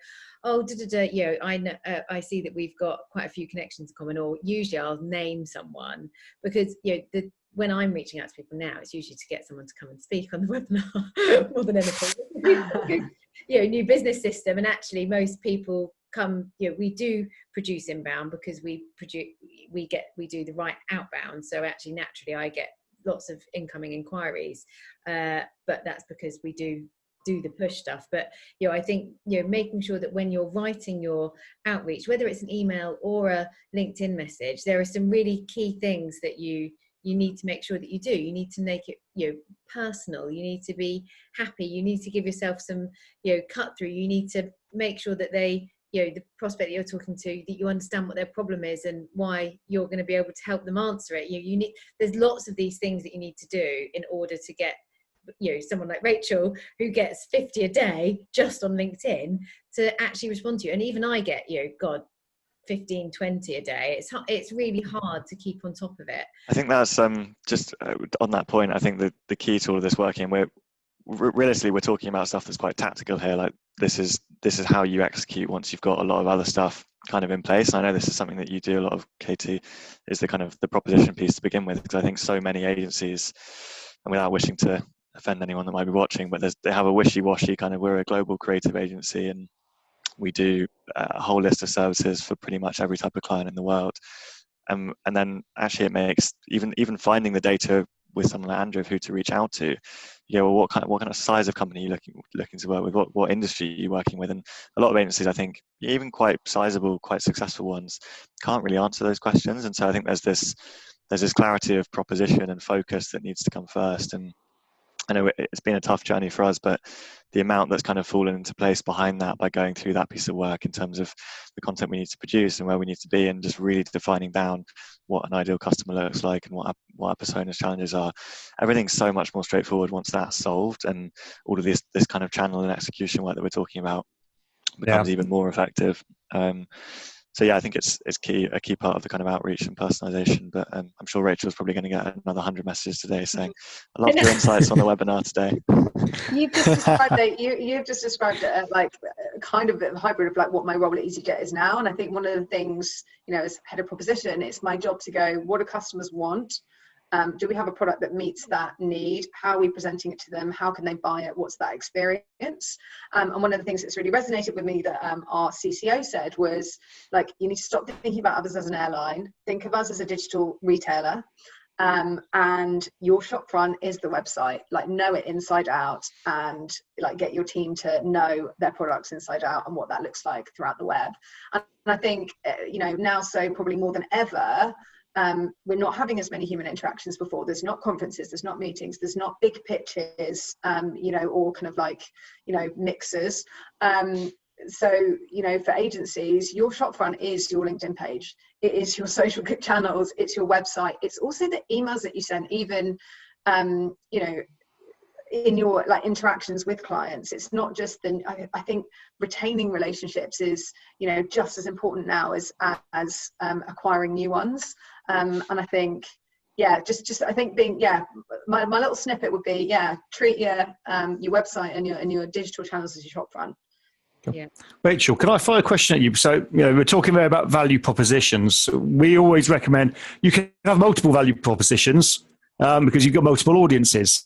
I know, I see that we've got quite a few connections in common, or usually I'll name someone, because when I'm reaching out to people now, it's usually to get someone to come and speak on the webinar more than anything. New business system, and actually most people come, we do produce inbound because we do the right outbound, so actually naturally I get lots of incoming inquiries, but that's because we do the push stuff. But I think making sure that when you're writing your outreach, whether it's an email or a LinkedIn message, there are some really key things that you need to make sure that you do. You need to make it personal. You need to be happy. You need to give yourself some cut through. You need to make sure that they the prospect that you're talking to, that you understand what their problem is and why you're going to be able to help them answer it. There's lots of these things that you need to do in order to get someone like Rachael, who gets 50 a day just on LinkedIn, to actually respond to you. And even I get 15, 20 a day. It's really hard to keep on top of it. I think that's just on that point, I think the key to all of this working, realistically we're talking about stuff that's quite tactical here. Like this is how you execute once you've got a lot of other stuff kind of in place. And I know this is something that you do a lot of, Katie, is the kind of the proposition piece to begin with, because I think so many agencies, and without wishing to offend anyone that might be watching, but they have a wishy-washy kind of, we're a global creative agency and we do a whole list of services for pretty much every type of client in the world. And then actually it makes even finding the data with someone like Andrew of who to reach out to, what kind of size of company are you looking to work with, what industry are you working with? And a lot of agencies, I think, even quite sizable, quite successful ones, can't really answer those questions. And so I think there's this clarity of proposition and focus that needs to come first. And I know it's been a tough journey for us, but the amount that's kind of fallen into place behind that by going through that piece of work in terms of the content we need to produce and where we need to be, and just really defining down what an ideal customer looks like and what our persona's challenges are. Everything's so much more straightforward once that's solved, and all of this kind of channel and execution work that we're talking about becomes even more effective. So I think it's a key part of the kind of outreach and personalization. But I'm sure Rachel's probably going to get another 100 messages today saying, "I loved your insights on the webinar today." You've just described it as like kind of a hybrid of like what my role at easyJet is now. And I think one of the things, as head of proposition, it's my job to go, what do customers want? Do we have a product that meets that need? How are we presenting it to them? How can they buy it? What's that experience? And one of the things that's really resonated with me that our CCO said was, like, you need to stop thinking about others as an airline. Think of us as a digital retailer. And your shop front is the website. Like, know it inside out, and like get your team to know their products inside out and what that looks like throughout the web. And I think, now, so probably more than ever, we're not having as many human interactions before. There's not conferences, there's not meetings, there's not big pitches, or kind of like, mixers. So, for agencies, your shopfront is your LinkedIn page. It is your social channels. It's your website. It's also the emails that you send, even, in your like interactions with clients. It's not just I think retaining relationships is, just as important now as acquiring new ones. And I think, I think being, my little snippet would be, treat your website and your digital channels as your shop front. Yeah. Rachael, can I fire a question at you? So, we're talking about value propositions. We always recommend you can have multiple value propositions because you've got multiple audiences.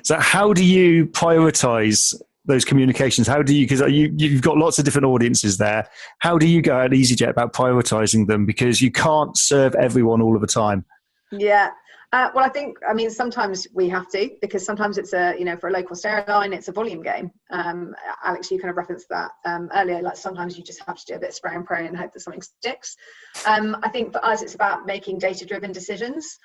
So how do you prioritize those communications? How do you, because you've got lots of different audiences there. How do you go at easyJet about prioritizing them? Because you can't serve everyone all of the time. Yeah. Well, I mean, sometimes we have to, because sometimes it's for a low-cost airline, it's a volume game. Alex, you kind of referenced that earlier. Like, sometimes you just have to do a bit of spray and pray and hope that something sticks. I think for us, it's about making data-driven decisions.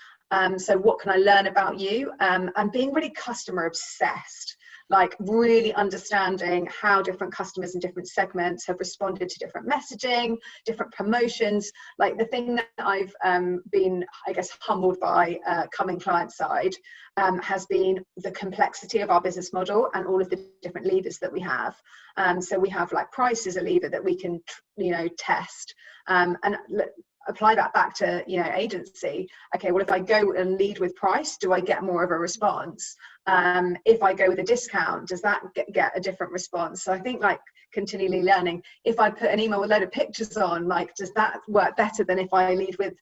So what can I learn about you? And being really customer obsessed. like really understanding how different customers and different segments have responded to different messaging, different promotions. Like the thing that I've been, I guess, humbled by coming client side has been the complexity of our business model and all of the different levers that we have. So we have like price as a lever that we can, test, and apply that back to, agency. Okay, well, if I go and lead with price, do I get more of a response? If I go with a discount, does that get a different response? So I think like continually learning. If I put an email with a load of pictures on, like, does that work better than if I lead with,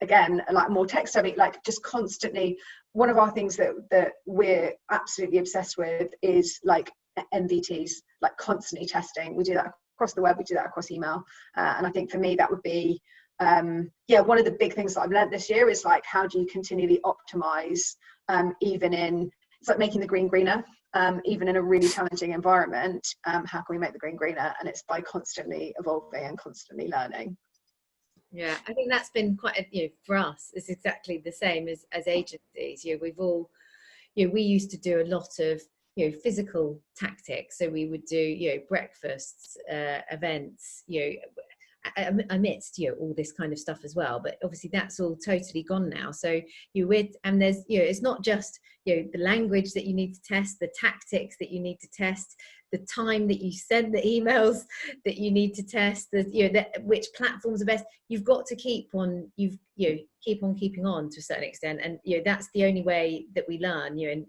again, like more text heavy? Like just constantly. One of our things that we're absolutely obsessed with is like MVTs, like constantly testing. We do that across the web, we do that across email, and I think for me that would be one of the big things that I've learned this year is like, how do you continually optimize, even in, it's like making the green greener, even in a really challenging environment. How can we make the green greener? And it's by constantly evolving and constantly learning. Yeah, I think that's been quite for us, it's exactly the same as agencies. We've all, we used to do a lot of physical tactics. So we would do breakfasts, events, amidst all this kind of stuff as well. But obviously that's all totally gone now. So and there's it's not just the language that you need to test, the tactics that you need to test, the time that you send the emails that you need to test, which platforms are best. You've got to keep on keeping on to a certain extent, and that's the only way that we learn. And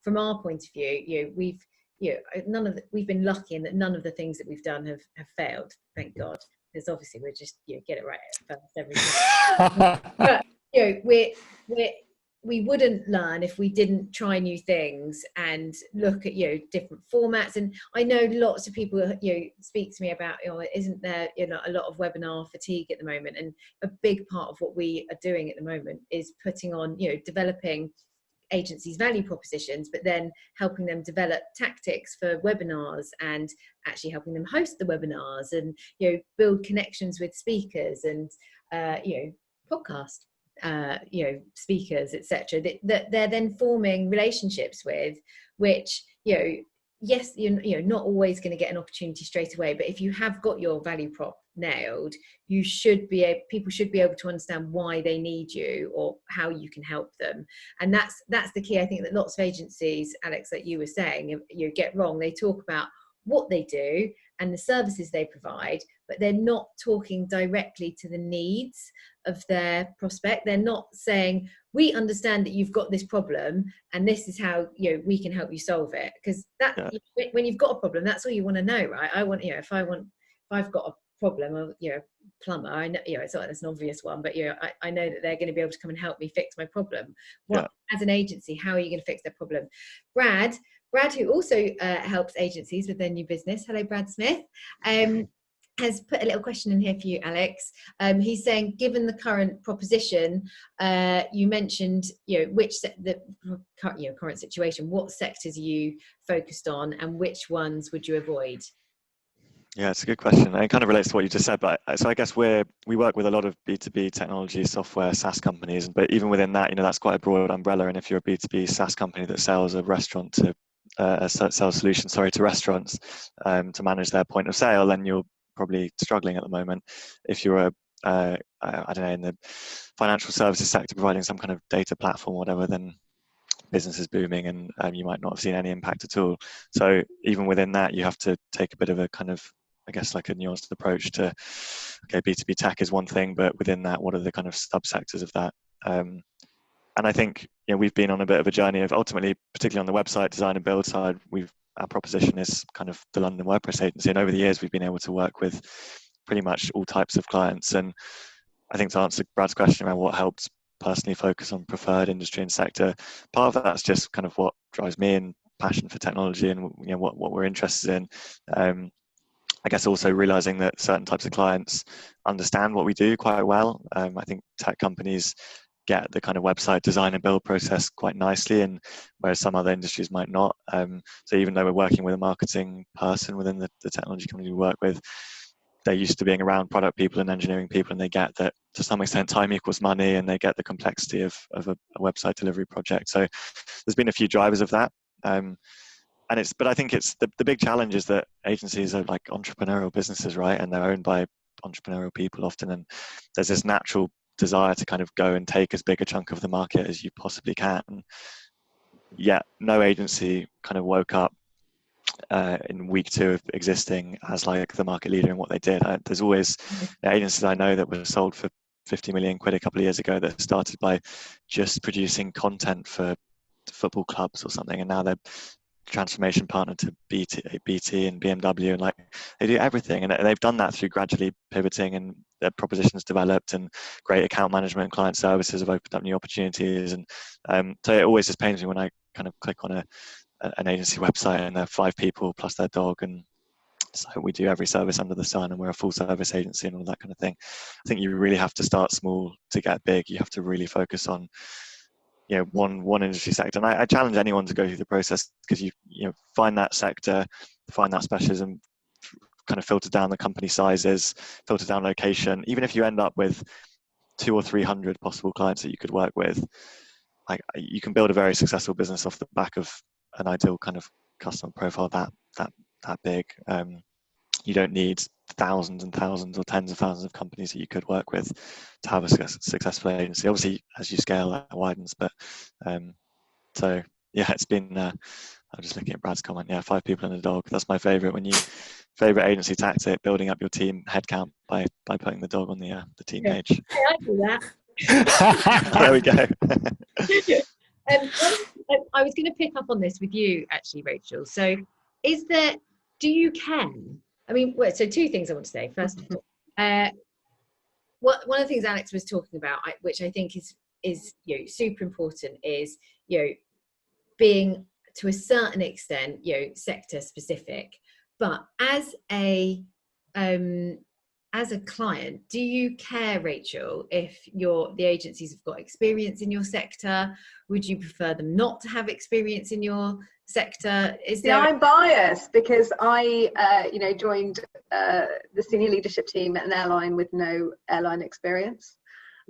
from our point of view, we've been lucky in that none of the things that we've done have failed, thank God, because obviously we're just get it right at first every time. But we wouldn't learn if we didn't try new things and look at different formats. And I know lots of people speak to me about isn't there a lot of webinar fatigue at the moment, and a big part of what we are doing at the moment is putting on developing agencies' value propositions, but then helping them develop tactics for webinars and actually helping them host the webinars and build connections with speakers and podcast speakers, etc., that they're then forming relationships with, which yes, you're not always going to get an opportunity straight away, but if you have got your value prop nailed, people should be able to understand why they need you or how you can help them. And that's the key. I think that lots of agencies, Alex, like you were saying, get wrong. They talk about what they do and the services they provide, but they're not talking directly to the needs of their prospect. They're not saying, we understand that you've got this problem and this is how we can help you solve it. Because when you've got a problem, that's all you want to know, right? I want if I've got a problem, or plumber, I know it's an obvious one, but I know that they're going to be able to come and help me fix my problem. As an agency, how are you going to fix their problem? Brad, who also helps agencies with their new business, hello Brad Smith, has put a little question in here for you, Alex. He's saying, given the current proposition, you mentioned the current situation, what sectors are you focused on and which ones would you avoid? Yeah, it's a good question. And it kind of relates to what you just said. But so I guess we work with a lot of B2B technology, software, SaaS companies. But even within that, that's quite a broad umbrella. And if you're a B2B SaaS company that sells a restaurant to sells solutions, to restaurants to manage their point of sale, then you're probably struggling at the moment. If you're I don't know, in the financial services sector providing some kind of data platform or whatever, then business is booming and you might not have seen any impact at all. So even within that, you have to take a bit of a kind of, I guess, like a nuanced approach to, okay, B2B tech is one thing, but within that, what are the kind of subsectors of that? And I think we've been on a bit of a journey of ultimately, particularly on the website design and build side, our proposition is kind of the London WordPress agency, and over the years we've been able to work with pretty much all types of clients. And I think to answer Brad's question around what helps personally focus on preferred industry and sector, part of that's just kind of what drives me and passion for technology and what we're interested in. I guess also realizing that certain types of clients understand what we do quite well. I think tech companies get the kind of website design and build process quite nicely, and whereas some other industries might not. So even though we're working with a marketing person within the technology company we work with, they're used to being around product people and engineering people, and they get that to some extent time equals money, and they get the complexity of a website delivery project. So there's been a few drivers of that. But I think it's the big challenge is that agencies are like entrepreneurial businesses, right? And they're owned by entrepreneurial people often, and there's this natural desire to kind of go and take as big a chunk of the market as you possibly can. Yet no agency kind of woke up in week 2 of existing as like the market leader in what they did. There's always agencies I know that were sold for 50 million quid a couple of years ago that started by just producing content for football clubs or something, and now they're transformation partner to BT and BMW, and like they do everything, and they've done that through gradually pivoting, and their propositions developed, and great account management and client services have opened up new opportunities. And so it always just pains me when I kind of click on an agency website and they're 5 people plus their dog, and so we do every service under the sun, and we're a full service agency and all that kind of thing. I think you really have to start small to get big. You have to really focus on one industry sector, and I challenge anyone to go through the process, because you find that sector, find that specialism, kind of filter down the company sizes, filter down location. Even if you end up with 200 or 300 possible clients that you could work with, like you can build a very successful business off the back of an ideal kind of customer profile that big. You don't need thousands and thousands or tens of thousands of companies that you could work with to have a successful agency. Obviously, as you scale, that widens. But so yeah, it's been. I'm just looking at Brad's comment. Yeah, 5 people and a dog. That's my favorite. Favorite agency tactic: building up your team headcount by putting the dog on the team page. Hey, I do that. There we go. I was going to pick up on this with you actually, Rachel. So, do you care? I mean, so 2 things I want to say. First of all, one of the things Alex was talking about, which I think is super important, is being to a certain extent sector specific. But as a client, do you care, Rachel, if the agencies have got experience in your sector? Would you prefer them not to have experience in your sector? I'm biased because I joined the senior leadership team at an airline with no airline experience.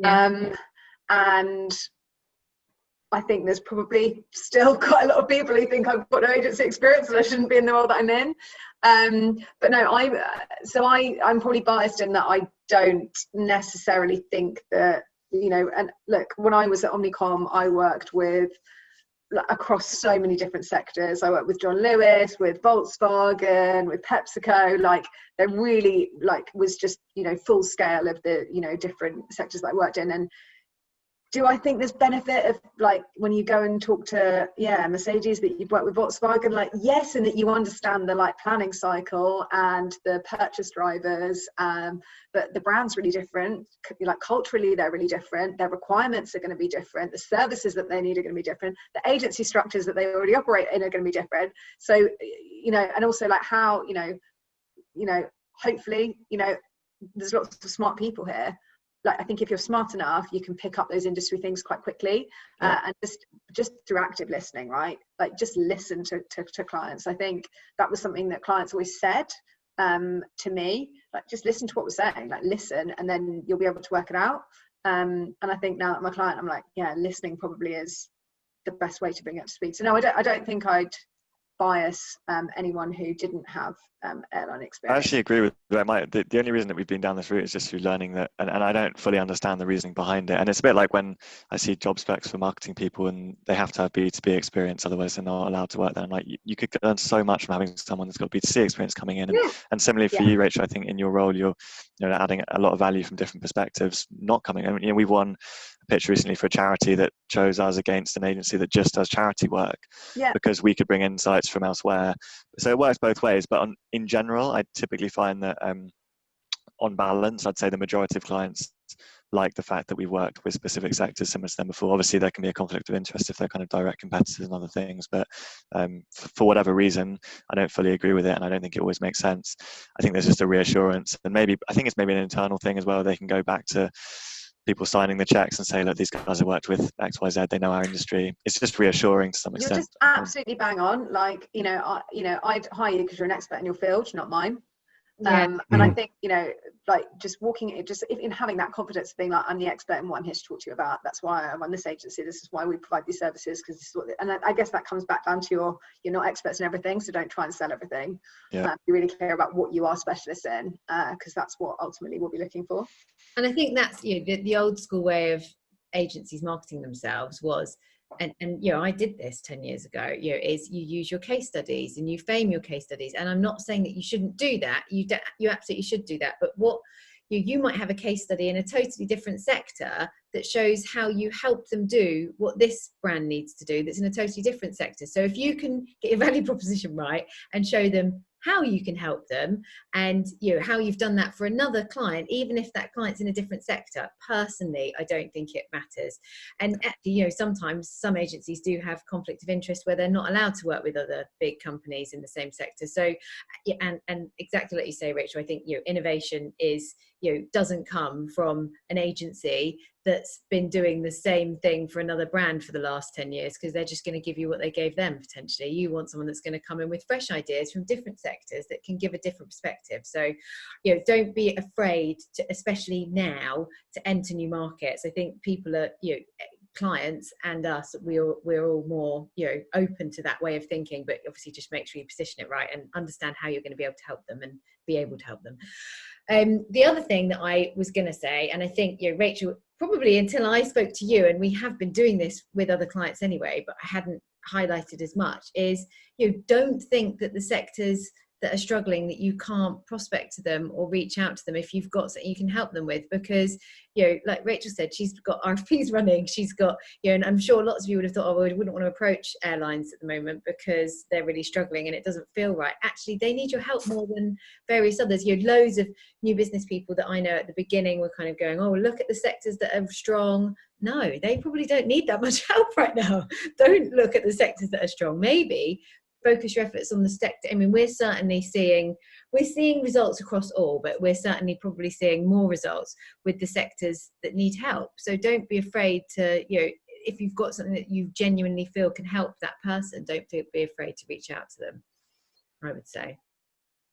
And I think there's probably still quite a lot of people who think I've got no agency experience and I shouldn't be in the role that I'm in. But no, I'm probably biased in that I don't necessarily think that, and look, when I was at Omnicom, I worked with across so many different sectors. I worked with John Lewis, with Volkswagen, with PepsiCo. Like they really was just full scale of the different sectors that I worked in. And do I think there's benefit of when you go and talk to Mercedes that you've worked with Volkswagen, yes, and that you understand the planning cycle and the purchase drivers, but the brand's really different. Culturally they're really different, their requirements are going to be different, the services that they need are going to be different, the agency structures that they already operate in are going to be different. So and also how hopefully there's lots of smart people here. I think if you're smart enough, you can pick up those industry things quite quickly, and just through active listening, right? Just listen to clients. I think that was something that clients always said to me, just listen to what we're saying, listen, and then you'll be able to work it out. And I think now that I'm a client, I'm listening probably is the best way to bring it up to speed. So no, I don't think I'd bias anyone who didn't have airline experience. I actually agree with that. The only reason that we've been down this route is just through learning that, and I don't fully understand the reasoning behind it. And it's a bit like when I see job specs for marketing people and they have to have B2B experience, otherwise they're not allowed to work there. I'm like, you could learn so much from having someone that's got B2C experience coming in. And similarly for you, Rachel, I think in your role, you're adding a lot of value from different perspectives, not coming. I mean, we've won a pitch recently for a charity that chose us against an agency that just does charity work, because we could bring insights from elsewhere. So it works both ways. But in general, I typically find that on balance, I'd say the majority of clients like the fact that we've worked with specific sectors similar to them before. Obviously, there can be a conflict of interest if they're kind of direct competitors and other things. But for whatever reason, I don't fully agree with it, and I don't think it always makes sense. I think there's just a reassurance, and I think it's maybe an internal thing as well. They can go back to people signing the checks and say, look, these guys have worked with XYZ, they know our industry. It's just reassuring to some extent. You're just absolutely bang on. I'd hire you because you're an expert in your field, not mine. And I think, like just even having that confidence of being like, I'm the expert in what I'm here to talk to you about. That's why I run this agency. This is why we provide these services, because this is what, and I guess that comes back down to you're not experts in everything, so don't try and sell everything. You really care about what you are specialists in, because that's what ultimately we'll be looking for. And I think that's the old school way of agencies marketing themselves was, and I did this 10 years ago, is you use your case studies and you fame your case studies. And I'm not saying that you shouldn't do that. You absolutely should do that. But what you might have a case study in a totally different sector that shows how you help them do what this brand needs to do that's in a totally different sector. So if you can get your value proposition right and show them how you can help them, and how you've done that for another client, even if that client's in a different sector, personally I don't think it matters. And actually, sometimes some agencies do have conflict of interest where they're not allowed to work with other big companies in the same sector. So and exactly like you say, Rachel, I think innovation is doesn't come from an agency that's been doing the same thing for another brand for the last 10 years, because they're just going to give you what they gave them potentially. You want someone that's going to come in with fresh ideas from different sectors that can give a different perspective. So, don't be afraid to, especially now, to enter new markets. I think people are, clients and us, we're all more, open to that way of thinking, but obviously just make sure you position it right and understand how you're going to be able to help them and be able to help them. The other thing that I was going to say, and I think, Rachel, probably until I spoke to you, and we have been doing this with other clients anyway, but I hadn't highlighted as much, is don't think that the sectors that are struggling, that you can't prospect to them or reach out to them if you've got something you can help them with, because like Rachel said, she's got RFPs running, she's got and I'm sure lots of you would have thought, oh, well, we wouldn't want to approach airlines at the moment because they're really struggling and it doesn't feel right. Actually, they need your help more than various others. Loads of new business people that I know at the beginning were kind of going, oh, look at the sectors that are strong. No, they probably don't need that much help right now. Don't look at the sectors that are strong. Maybe focus your efforts on the sector. I mean, we're seeing results across all, but we're certainly probably seeing more results with the sectors that need help. So don't be afraid to, if you've got something that you genuinely feel can help that person, don't be afraid to reach out to them, I would say.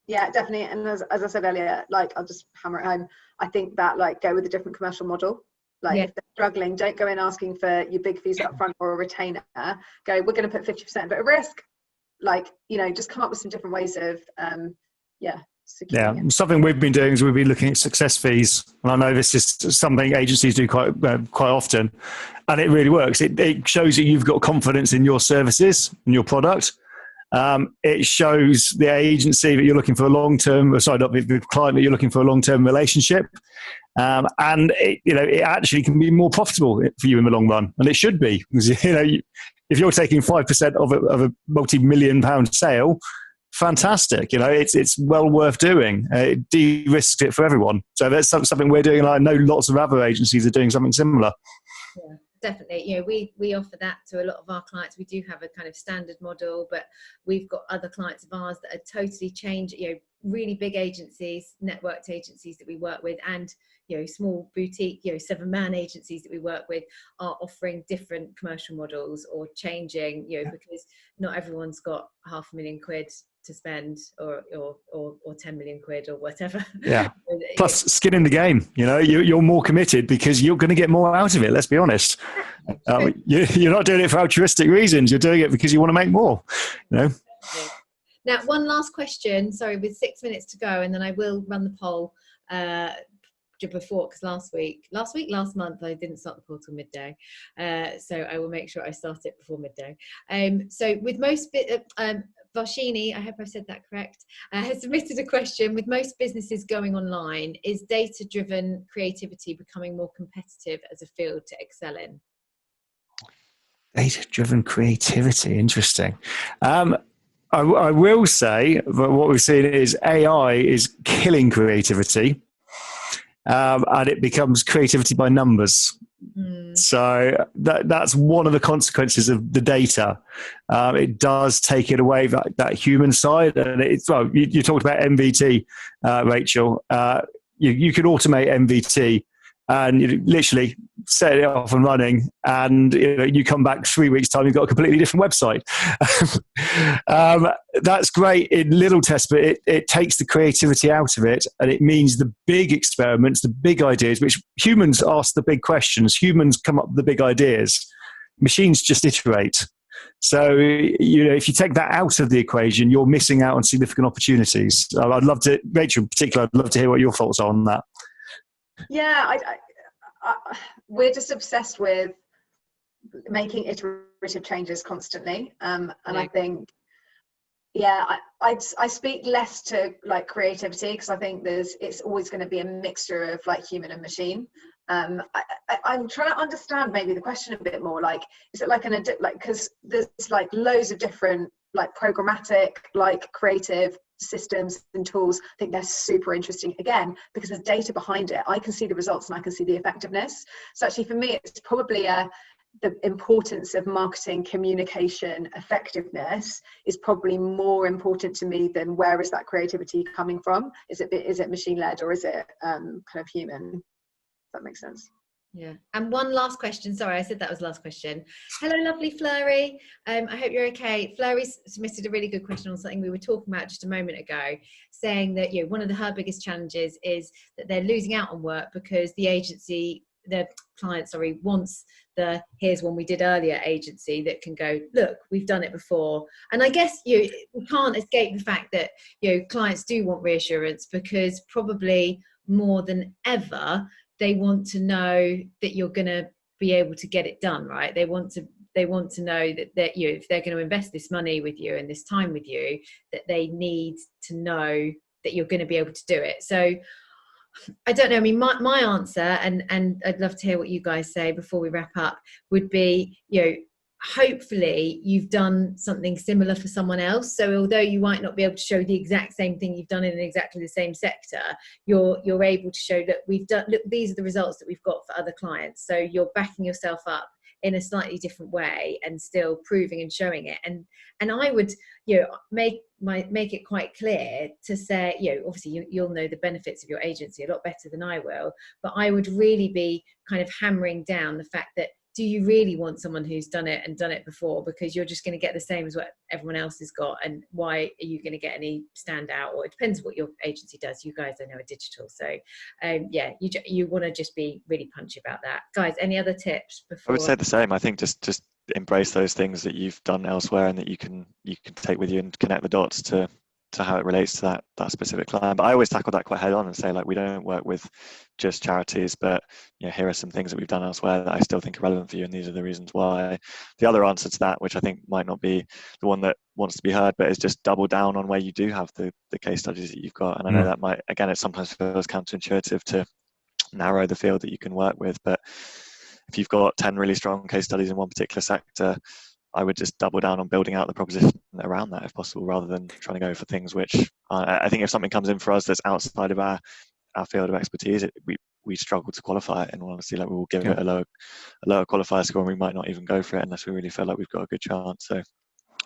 Yeah, definitely. And as I said earlier, like, I'll just hammer it home. I think that, like, go with a different commercial model. Like, if they're struggling, don't go in asking for your big fees up front or a retainer. Go, we're going to put 50% but at risk. Like, just come up with some different ways of something we've been doing is we've been looking at success fees, and I know this is something agencies do quite often, and it really works. It shows that you've got confidence in your services and your product. It shows the agency that you're looking for a long-term, the client that you're looking for a long-term relationship, and it actually can be more profitable for you in the long run, and it should be, because if you're taking 5% of a multi-million pound sale, fantastic. It's well worth doing. It de-risks it for everyone. So that's something we're doing, and I know lots of other agencies are doing something similar. Yeah, definitely. We offer that to a lot of our clients. We do have a kind of standard model, but we've got other clients of ours that are totally changed, really big agencies, networked agencies that we work with, and small boutique 7-man agencies that we work with are offering different commercial models or changing, because not everyone's got £500,000 to spend or 10 million quid or whatever. Plus skin in the game. You're more committed because you're going to get more out of it, let's be honest. You're not doing it for altruistic reasons, you're doing it because you want to make more. Now, one last question, sorry, with 6 minutes to go, and then I will run the poll before, because last month I didn't start the poll till midday, so I will make sure I start it before midday. So with most Varshini, I hope I said that correct, has submitted a question. With most businesses going online, is data-driven creativity becoming more competitive as a field to excel in? Data-driven creativity, interesting. I will say that what we've seen is AI is killing creativity, and it becomes creativity by numbers. So that's one of the consequences of the data. It does take it away, that human side. And you talked about MVT, Rachel. You could automate MVT and you literally set it off and running, and you come back 3 weeks time, you've got a completely different website. That's great in little tests, but it takes the creativity out of it, and it means the big experiments, the big ideas, which humans ask the big questions, humans come up with the big ideas, machines just iterate. So, if you take that out of the equation, you're missing out on significant opportunities. I'd love to, Rachel in particular, I'd love to hear what your thoughts are on that. Yeah, we're just obsessed with making iterative changes constantly. And I think, I speak less to like creativity, because I think it's always going to be a mixture of like human and machine. I'm trying to understand maybe the question a bit more. Like, is it like because there's like loads of different like programmatic, like creative systems and tools. I think they're super interesting, again, because there's data behind it. I can see the results and I can see the effectiveness. So actually for me, it's probably the importance of marketing communication effectiveness is probably more important to me than where is that creativity coming from. Is it machine led, or is it kind of human? If that makes sense. Yeah. And one last question. Sorry, I said that was the last question. Hello, lovely Flurry. I hope you're okay. Flurry submitted a really good question on something we were talking about just a moment ago, saying that one of her biggest challenges is that they're losing out on work because the client wants the here's one we did earlier agency that can go, look, we've done it before. And I guess we can't escape the fact that clients do want reassurance, because probably more than ever they want to know that you're going to be able to get it done, right? They want to know that if they're going to invest this money with you and this time with you, that they need to know that you're going to be able to do it. So I don't know. I mean, my answer, and I'd love to hear what you guys say before we wrap up, would be, hopefully you've done something similar for someone else. So although you might not be able to show the exact same thing you've done in exactly the same sector, you're able to show that look, these are the results that we've got for other clients. So you're backing yourself up in a slightly different way and still proving and showing it. And I would, make it quite clear to say, obviously you'll know the benefits of your agency a lot better than I will, but I would really be kind of hammering down the fact that, do you really want someone who's done it before? Because you're just going to get the same as what everyone else has got. And why are you going to get any standout? Or it depends what your agency does. You guys, I know, are digital. So you want to just be really punchy about that. Guys, any other tips before? I would say the same. I think just embrace those things that you've done elsewhere and that you can take with you and connect the dots to how it relates to that specific client. But I always tackle that quite head on and say, like, we don't work with just charities, but here are some things that we've done elsewhere that I still think are relevant for you, and these are the reasons why. The other answer to that, which I think might not be the one that wants to be heard, but is just double down on where you do have the case studies that you've got. And I know that might, again, it sometimes feels counterintuitive to narrow the field that you can work with, but if you've got 10 really strong case studies in one particular sector, I would just double down on building out the proposition around that if possible, rather than trying to go for things which I think if something comes in for us that's outside of our field of expertise, we struggle to qualify it. And honestly, like, we will give it a lower qualifier score, and we might not even go for it unless we really feel like we've got a good chance. So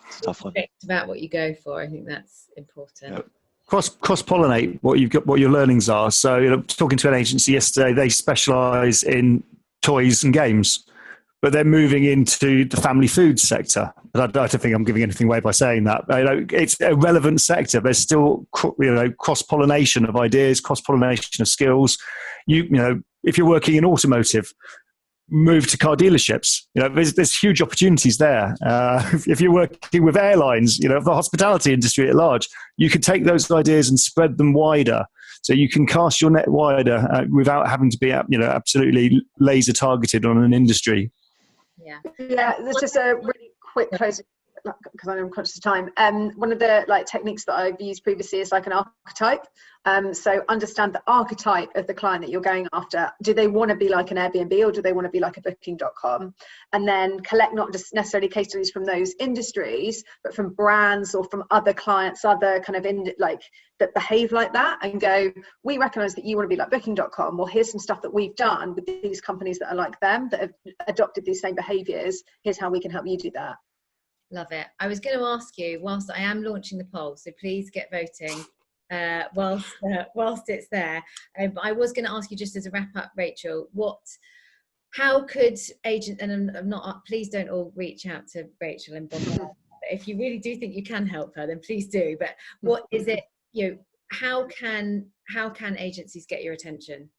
it's a tough one. It's about what you go for. I think that's important. Cross-pollinate what you've got, what your learnings are. So, talking to an agency yesterday, they specialise in toys and games, but they're moving into the family food sector. But I don't think I'm giving anything away by saying that. It's a relevant sector. There's still cross-pollination of ideas, cross-pollination of skills. If you're working in automotive, move to car dealerships. There's huge opportunities there. If you're working with airlines, the hospitality industry at large, you could take those ideas and spread them wider. So you can cast your net wider without having to be, absolutely laser targeted on an industry. Yeah, there's just a really quick close, because I'm conscious of time. One of the techniques that I've used previously is like an archetype. So understand the archetype of the client that you're going after. Do they want to be like an Airbnb, or do they want to be like a booking.com? And then collect not just necessarily case studies from those industries, but from brands or from other clients, other kind of that behave like that, and go, we recognize that you want to be like booking.com. Well, here's some stuff that we've done with these companies that are like them, that have adopted these same behaviors. Here's how we can help you do that. Love it. I was going to ask you, whilst I am launching the poll, so please get voting whilst it's there. But I was going to ask you, just as a wrap up, Rachael, how could agent, and I'm not, please don't all reach out to Rachael and bombard her. If you really do think you can help her, then please do. But what is it, how can agencies get your attention?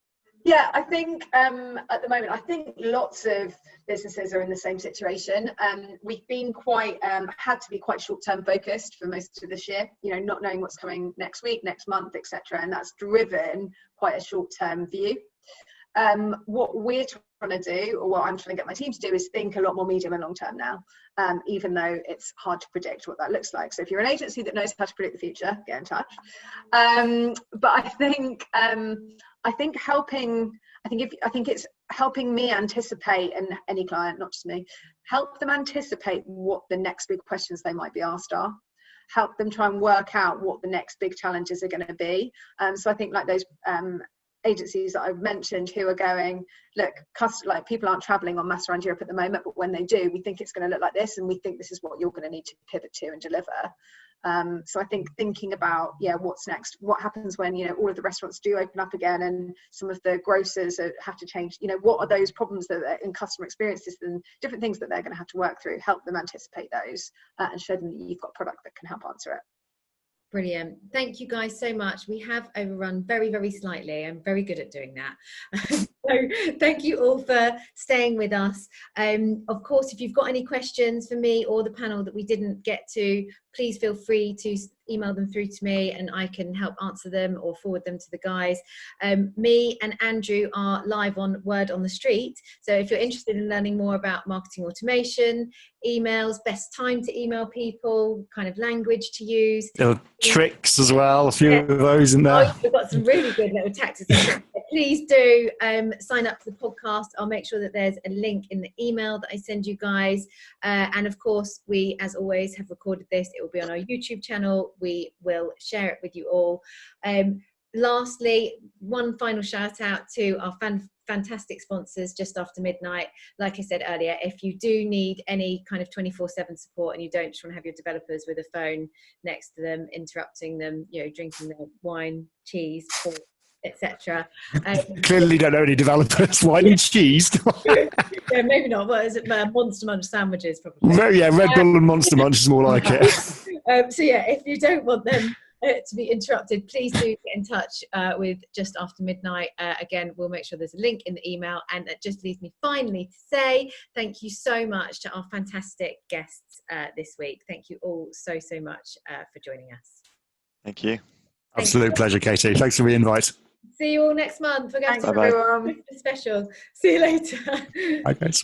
Yeah, I think at the moment, I think lots of businesses are in the same situation. We've been had to be quite short-term focused for most of this year, not knowing what's coming next week, next month, etc. And that's driven quite a short-term view. What we're trying to do, or what I'm trying to get my team to do, is think a lot more medium and long term now, even though it's hard to predict what that looks like. So if you're an agency that knows how to predict the future, get in touch. But I think it's helping me anticipate, and any client, not just me, help them anticipate what the next big questions they might be asked are. Help them try and work out what the next big challenges are going to be. So I think like those agencies that I've mentioned who are going, look, people aren't traveling en masse around Europe at the moment, but when they do, we think it's going to look like this, and we think this is what you're going to need to pivot to and deliver. So I think thinking about, what's next, what happens when, all of the restaurants do open up again and some of the grocers have to change, what are those problems that in customer experiences and different things that they're going to have to work through, help them anticipate those and show them that you've got a product that can help answer it. Brilliant. Thank you guys so much. We have overrun very, very slightly. I'm very good at doing that. So thank you all for staying with us. Of course, if you've got any questions for me or the panel that we didn't get to, please feel free to email them through to me and I can help answer them or forward them to the guys. Me and Andrew are live on Word on the Street. So if you're interested in learning more about marketing automation, emails, best time to email people, kind of language to use. Tricks as well, a few of those in there. Oh, we've got some really good little tactics. Please do sign up to the podcast. I'll make sure that there's a link in the email that I send you guys. And of course, we, as always, have recorded this. It will be on our YouTube channel. We will share it with you all. Lastly, one final shout out to our fantastic sponsors, Just After Midnight. Like I said earlier, if you do need any kind of 24/7 support and you don't just want to have your developers with a phone next to them, interrupting them, drinking their wine, cheese, pork, etc. Clearly don't know any developers. Wine and cheese. Yeah, maybe not. What is it? Monster Munch sandwiches, probably. Yeah, Red Bull and Monster Munch is more like it. So yeah, if you don't want them to be interrupted, please do get in touch with Just After Midnight. Again, we'll make sure there's a link in the email. And that just leaves me finally to say thank you so much to our fantastic guests this week. Thank you all so much for joining us. Thank you. Absolute pleasure, Katie. Thanks for the invite. See you all next month. We're going to Thanks, everyone. Christmas special. See you later. Bye, guys.